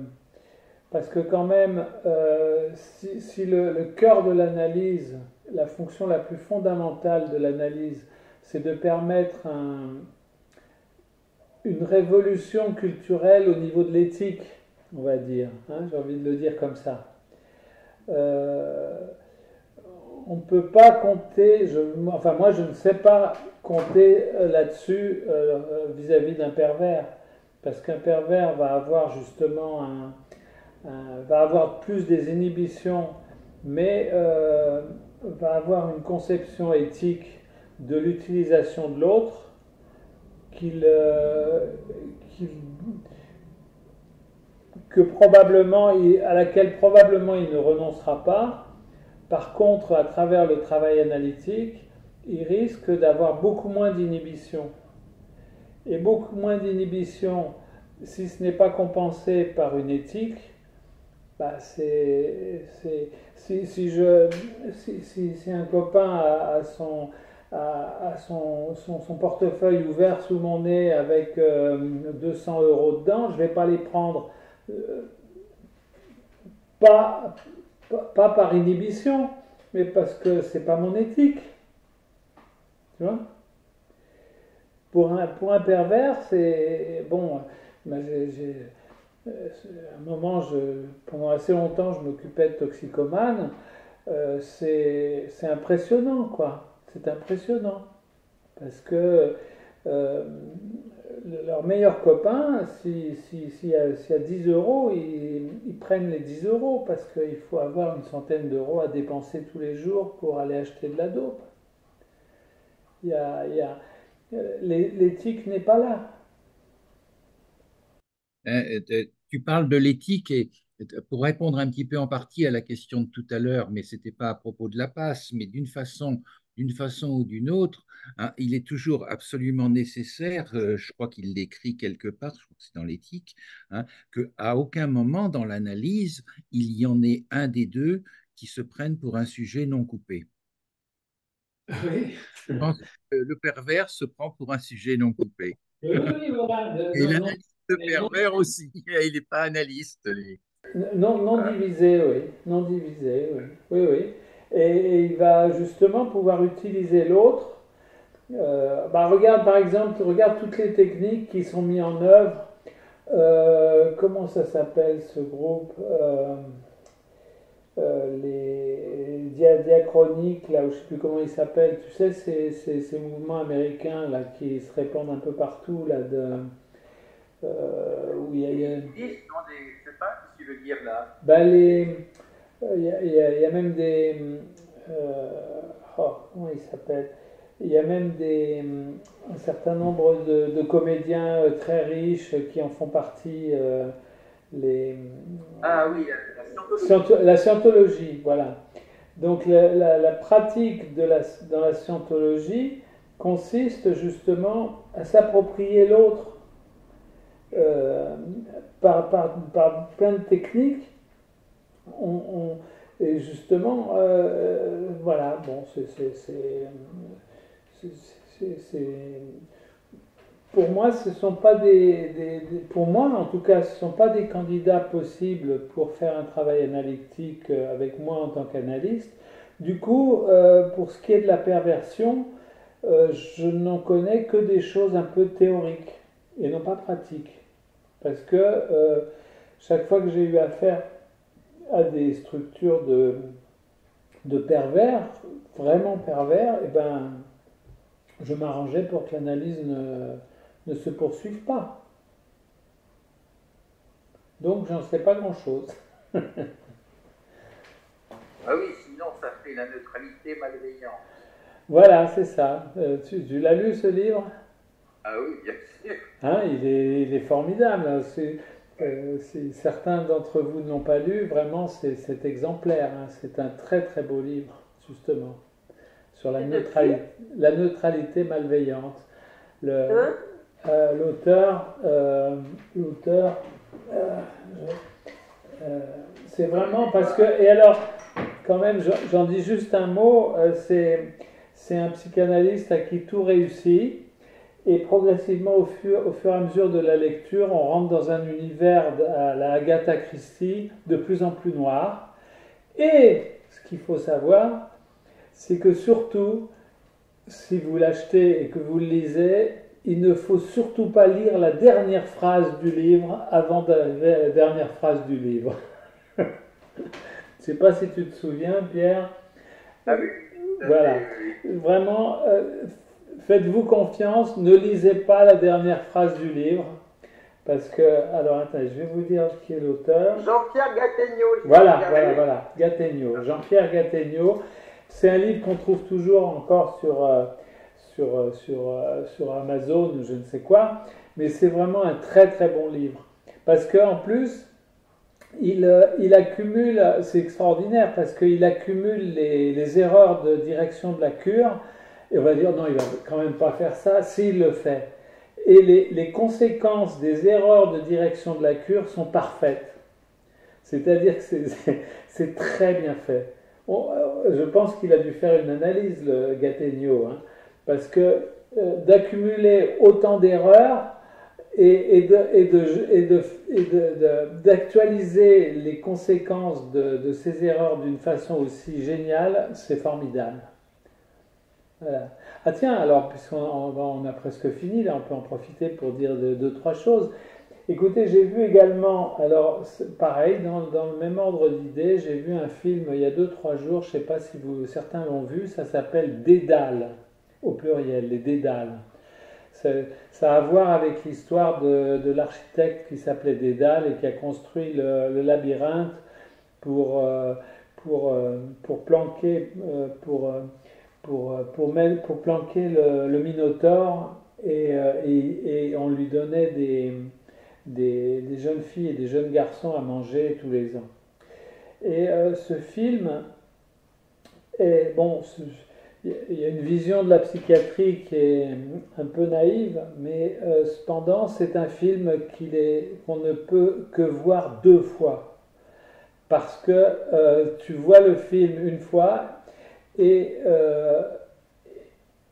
quand même, si le cœur de l'analyse, la fonction la plus fondamentale de l'analyse, c'est de permettre une révolution culturelle au niveau de l'éthique, on va dire, hein, j'ai envie de le dire comme ça. Euh, on ne peut pas compter, enfin moi je ne sais pas compter là-dessus vis-à-vis d'un pervers, parce qu'un pervers va avoir justement va avoir plus des inhibitions, mais va avoir une conception éthique de l'utilisation de l'autre qu'il, qu'il- que probablement, à laquelle probablement il ne renoncera pas. Par contre, à travers le travail analytique, il risque d'avoir beaucoup moins d'inhibition. Et beaucoup moins d'inhibition, si ce n'est pas compensé par une éthique, bah si un copain a son portefeuille ouvert sous mon nez avec 200 euros dedans, je ne vais pas les prendre, euh, pas, pas par inhibition, mais parce que c'est pas mon éthique. Tu vois? Pour un pervers, c'est bon. Ben, à un moment, pendant assez longtemps, je m'occupais de toxicomanes. C'est impressionnant, quoi. C'est impressionnant. Parce que euh, leurs meilleurs copains, s'il y a 10 euros, ils prennent les 10 euros parce qu'il faut avoir une centaine d'euros à dépenser tous les jours pour aller acheter de la dope. Il y a, l'éthique n'est pas là. Tu parles de l'éthique et pour répondre un petit peu en partie à la question de tout à l'heure, mais ce n'était pas à propos de la passe, mais d'une façon ou d'une autre, hein, il est toujours absolument nécessaire, je crois qu'il l'écrit quelque part, je crois que c'est dans l'éthique, hein, qu'à aucun moment dans l'analyse, il y en ait un des deux qui se prenne pour un sujet non coupé. Oui, Je pense que le pervers se prend pour un sujet non coupé. oui, oui, voilà. Et l'analyste pervers aussi, il n'est pas analyste, lui. Non divisé, oui. Non divisé, oui. Oui, oui. Et il va justement pouvoir utiliser l'autre. Bah regarde par exemple, regarde toutes les techniques qui sont mises en œuvre. Comment ça s'appelle ce groupe les diachroniques, là, où je ne sais plus comment ils s'appellent, tu sais, ces mouvements américains là, qui se répandent un peu partout, là, où il y a Je sais pas ce que tu veux dire là. bah, il y a même des. Comment ils s'appellent? Il y a même un certain nombre de comédiens très riches qui en font partie. Les, Ah oui, la scientologie. la scientologie, voilà. Donc la pratique dans la scientologie consiste justement à s'approprier l'autre euh, par plein de techniques. Et justement, voilà, bon, pour moi, ce sont pas pour moi, en tout cas, ce ne sont pas des candidats possibles pour faire un travail analytique avec moi en tant qu'analyste. Du coup, pour ce qui est de la perversion, je n'en connais que des choses un peu théoriques et non pas pratiques. Parce que chaque fois que j'ai eu affaire à des structures de pervers, vraiment pervers, eh ben, je m'arrangeais pour que l'analyse ne se poursuive pas. Donc, j'en sais pas grand-chose. Ah oui, sinon ça fait la neutralité malveillante. Voilà, c'est ça. Tu l'as lu ce livre? Ah oui, bien sûr. Hein, il est formidable. Si certains d'entre vous ne l'ont pas lu, vraiment, c'est exemplaire. Hein. C'est un très très beau livre, justement, sur la neutralité malveillante. L'auteur, c'est vraiment parce que, et alors, quand même, j'en dis juste un mot, c'est un psychanalyste à qui tout réussit, et progressivement, au fur et à mesure de la lecture, on rentre dans un univers à la Agatha Christie de plus en plus noir. Et ce qu'il faut savoir, c'est que surtout, si vous l'achetez et que vous le lisez, il ne faut surtout pas lire la dernière phrase du livre avant d'arriver à la dernière phrase du livre. Je ne sais pas si tu te souviens, Pierre. Ah oui. Voilà. Vraiment, faites-vous confiance, ne lisez pas la dernière phrase du livre. Parce que, alors attendez, je vais vous dire qui est l'auteur. Jean-Pierre Gattegno. Voilà, Gattegno. Jean-Pierre Gattegno. C'est un livre qu'on trouve toujours encore sur Amazon ou je ne sais quoi, mais c'est vraiment un très très bon livre. Parce qu'en plus, il accumule, c'est extraordinaire, parce qu'il accumule les erreurs de direction de la cure, et on va dire non, il va quand même pas faire ça, s'il le fait. Et les conséquences des erreurs de direction de la cure sont parfaites. C'est-à-dire que c'est très bien fait. Je pense qu'il a dû faire une analyse, le Gattegno, hein, parce que d'accumuler autant d'erreurs et d'actualiser les conséquences de ces erreurs d'une façon aussi géniale, c'est formidable. Voilà. Ah tiens, alors, puisqu'on a presque fini, là, on peut en profiter pour dire deux, trois choses. Écoutez, j'ai vu également, alors pareil, dans le même ordre d'idée, j'ai vu un film il y a 2-3 jours, je ne sais pas si certains l'ont vu, ça s'appelle Dédale, au pluriel, les Dédales. Ça a à voir avec l'histoire de l'architecte qui s'appelait Dédale et qui a construit le labyrinthe pour planquer, pour planquer le Minotaure et on lui donnait des jeunes filles et des jeunes garçons à manger tous les ans. Et ce film est, bon, il y a une vision de la psychiatrie qui est un peu naïve, mais cependant c'est un film qu'on ne peut que voir 2 fois. Parce que tu vois le film une fois et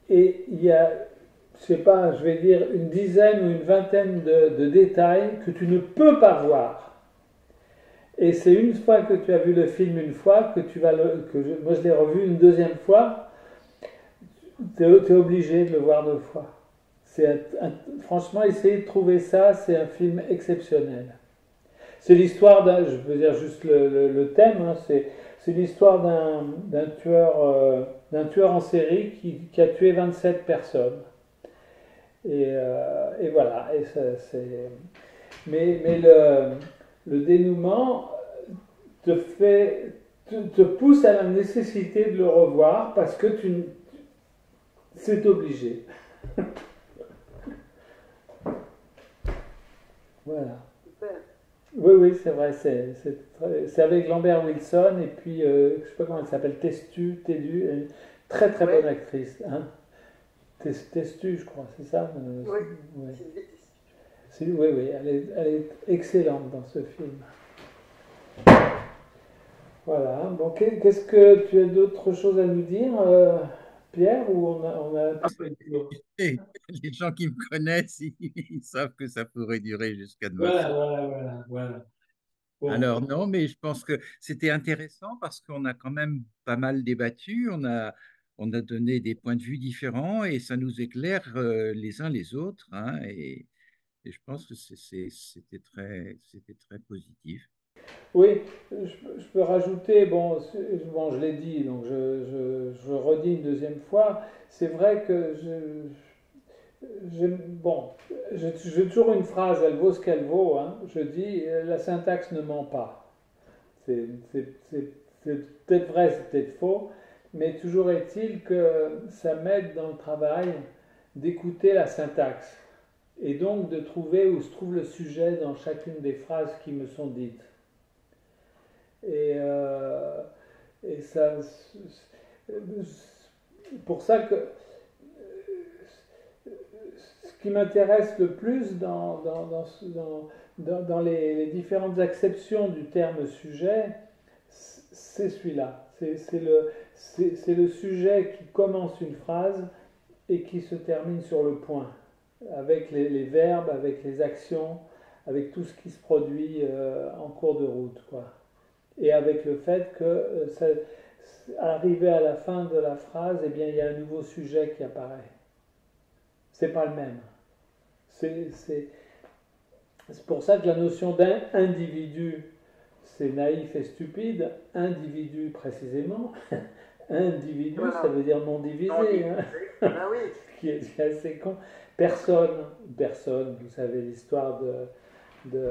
il y a, je sais pas, je vais dire une dizaine ou une vingtaine de détails que tu ne peux pas voir. Et c'est une fois que tu as vu le film une fois que moi je l'ai revu une deuxième fois, tu es obligé de le voir 2 fois. Franchement, essayez de trouver ça, c'est un film exceptionnel. C'est l'histoire je veux dire juste le thème, hein, c'est l'histoire d'un tueur en série qui a tué 27 personnes. Et voilà. Et mais le dénouement te pousse à la nécessité de le revoir parce que c'est obligé. Voilà. Super. Oui, c'est vrai. C'est avec Lambert Wilson et puis je ne sais pas comment elle s'appelle, Testu, une très très bonne actrice. Hein. Testu, je crois, c'est ça? Oui, ouais. Oui, Elle est excellente dans ce film. Voilà. Bon, qu'est-ce que tu as d'autres choses à nous dire, Pierre, ou on a un Ah, peu fait le tour? les gens qui me connaissent, ils savent que ça pourrait durer jusqu'à demain Voilà, soir. voilà, voilà, voilà. Bon, Alors non, mais je pense que c'était intéressant parce qu'on a quand même pas mal débattu, on a donné des points de vue différents et ça nous éclaire les uns les autres, hein, et je pense que c'était très positif. oui, je peux rajouter, bon, bon, je l'ai dit, donc je redis une deuxième fois. C'est vrai que bon, j'ai toujours une phrase, elle vaut ce qu'elle vaut, hein. Je dis, la syntaxe ne ment pas. C'est c'est peut-être vrai, c'est peut-être faux, mais toujours est-il que ça m'aide dans le travail d'écouter la syntaxe et donc de trouver où se trouve le sujet dans chacune des phrases qui me sont dites. Et, euh, et ça, pour ça que ce qui m'intéresse le plus dans les différentes acceptions du terme sujet, c'est celui-là. C'est le sujet qui commence une phrase et qui se termine sur le point, avec les verbes, avec les actions, avec tout ce qui se produit en cours de route, quoi. Et avec le fait que, arrivé à la fin de la phrase, eh bien, il y a un nouveau sujet qui apparaît. C'est pas le même. C'est pour ça que la notion d'individu, c'est naïf et stupide. Individu, précisément. Individu, Voilà. ça veut dire non divisé. Non divisé. Hein. Ah oui. Ce qui est assez con. Personne, personne, vous savez l'histoire de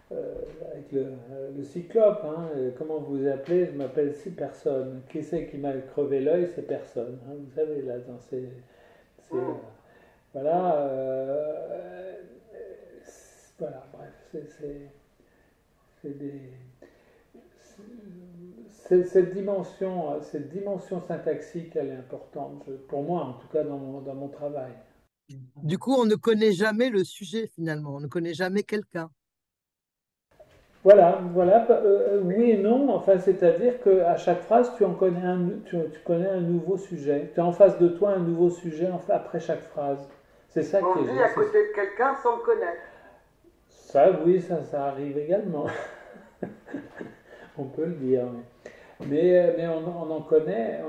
avec le cyclope, hein, comment vous vous appelez? Je m'appelle si personne. Qui c'est qui m'a crevé l'œil? C'est personne. Hein, vous savez, là, dans voilà. Voilà, bref, c'est des. Cette dimension syntaxique, elle est importante, pour moi, en tout cas, dans mon travail. Du coup, on ne connaît jamais le sujet finalement, on ne connaît jamais quelqu'un. Voilà, voilà, oui et non, enfin, c'est-à-dire qu'à chaque phrase, tu en connais tu connais un nouveau sujet. Tu as en face de toi un nouveau sujet après chaque phrase. C'est ça qui On est vit à côté de quelqu'un sans le connaître. Ça, oui, ça arrive également. On peut le dire. Mais on en connaît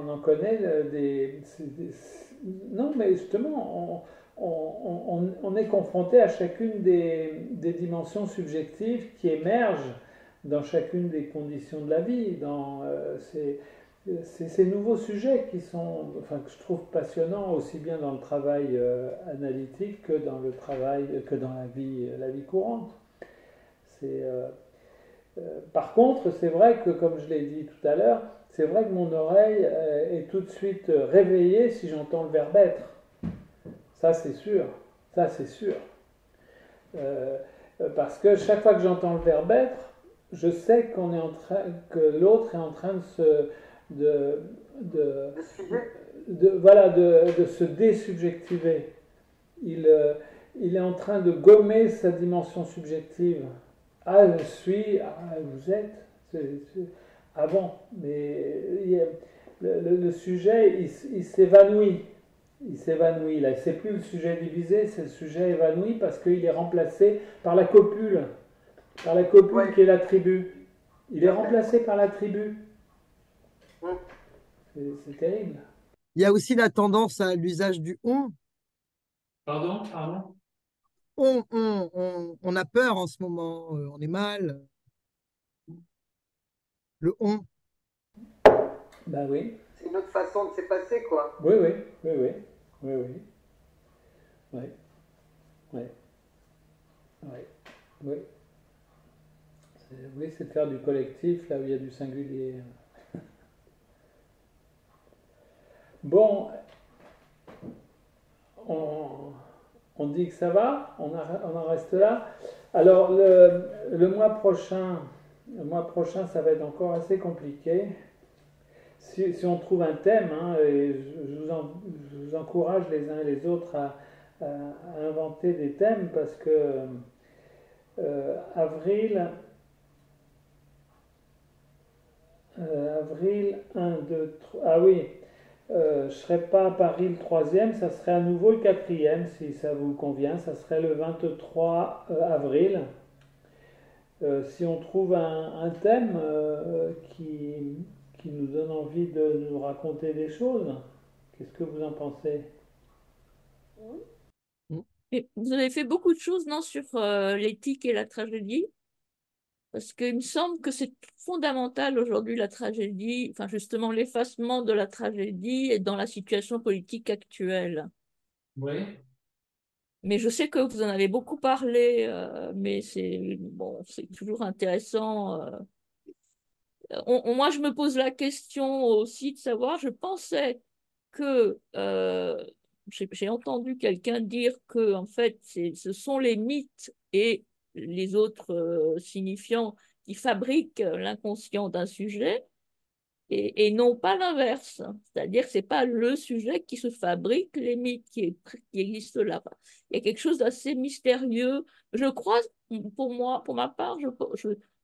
non, mais justement, on est confronté à chacune des dimensions subjectives qui émergent dans chacune des conditions de la vie, dans ces nouveaux sujets qui sont, enfin, que je trouve passionnants aussi bien dans le travail analytique que dans le travail, que dans la vie courante. C'est par contre, c'est vrai que, comme je l'ai dit tout à l'heure, c'est vrai que mon oreille est tout de suite réveillée si j'entends le verbe être. Ça, c'est sûr. Ça, c'est sûr. Parce que chaque fois que j'entends le verbe être, je sais que l'autre est en train de, de, voilà, de se désubjectiver. Il est en train de gommer sa dimension subjective. Ah, je suis, ah, vous êtes. Ah bon, mais le sujet, il s'évanouit. Il s'évanouit là. C'est plus le sujet divisé, c'est le sujet évanoui parce qu'il est remplacé par la copule. Par la copule Ouais. qui est l'attribut. Il est remplacé par l'attribut. C'est terrible. Il y a aussi la tendance à l'usage du on. Pardon, pardon. On a peur en ce moment, on est mal. Le on. Ben oui. C'est une autre façon de se passer, quoi. Oui, oui, oui, oui. Oui, oui. Oui, oui. Oui. Oui. Oui, c'est de faire du collectif là où il y a du singulier. Bon, on dit que ça va, on en reste là. Alors le mois prochain, ça va être encore assez compliqué. Si on trouve un thème, hein, et je vous encourage les uns et les autres à inventer des thèmes parce que avril 1, 2, 3. Ah oui, je ne serai pas à Paris le troisième, ça serait à nouveau le quatrième, si ça vous convient. Ça serait le 23 avril. Si on trouve un thème qui nous donne envie de nous raconter des choses, qu'est-ce que vous en pensez? Et vous avez fait beaucoup de choses, non, sur l'éthique et la tragédie, parce qu'il me semble que c'est fondamental aujourd'hui la tragédie, enfin justement l'effacement de la tragédie et dans la situation politique actuelle. Oui. Mais je sais que vous en avez beaucoup parlé, mais c'est bon, c'est toujours intéressant. Moi, je me pose la question aussi de savoir, je pensais que j'ai entendu quelqu'un dire que en fait, ce sont les mythes et les autres signifiants qui fabriquent l'inconscient d'un sujet et non pas l'inverse. C'est-à-dire que c'est pas le sujet qui se fabrique les mythes qui existent là. Il y a quelque chose d'assez mystérieux. Je crois, pour moi, pour ma part, je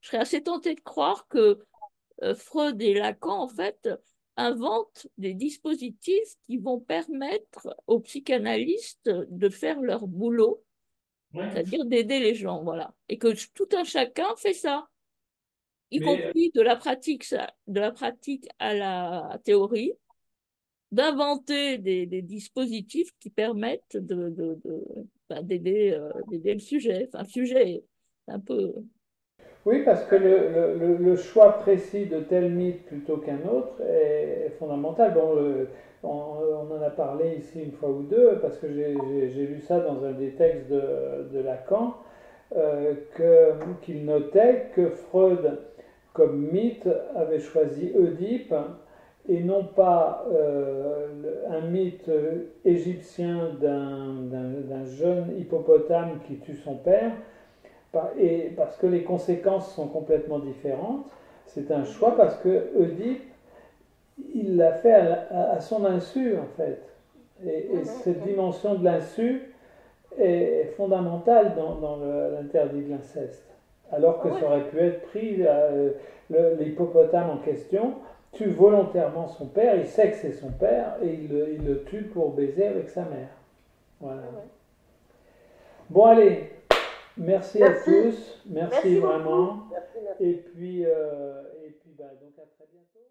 serais assez tentée de croire que Freud et Lacan, en fait, inventent des dispositifs qui vont permettre aux psychanalystes de faire leur boulot, Oui. c'est-à-dire d'aider les gens, voilà. Et que tout un chacun fait ça, y Mais compris de la pratique à la théorie, d'inventer des dispositifs qui permettent d'aider d'aider le sujet. Enfin, le sujet, c'est un peu... oui, parce que le choix précis de tel mythe plutôt qu'un autre est fondamental. Bon, on en a parlé ici une fois ou deux, parce que j'ai lu ça dans un des textes de Lacan, qu'il notait que Freud, comme mythe, avait choisi Oedipe, et non pas un mythe égyptien d'un jeune hippopotame qui tue son père, et parce que les conséquences sont complètement différentes. C'est un choix parce que Oedipe, il l'a fait à son insu en fait. Et cette dimension de l'insu est fondamentale dans l'interdit de l'inceste. Alors que ça aurait pu être pris, l'hippopotame en question tue volontairement son père, il sait que c'est son père et il le tue pour baiser avec sa mère. Voilà. Bon allez, merci à tous, merci vraiment. Merci. Et puis, bah, donc à très bientôt.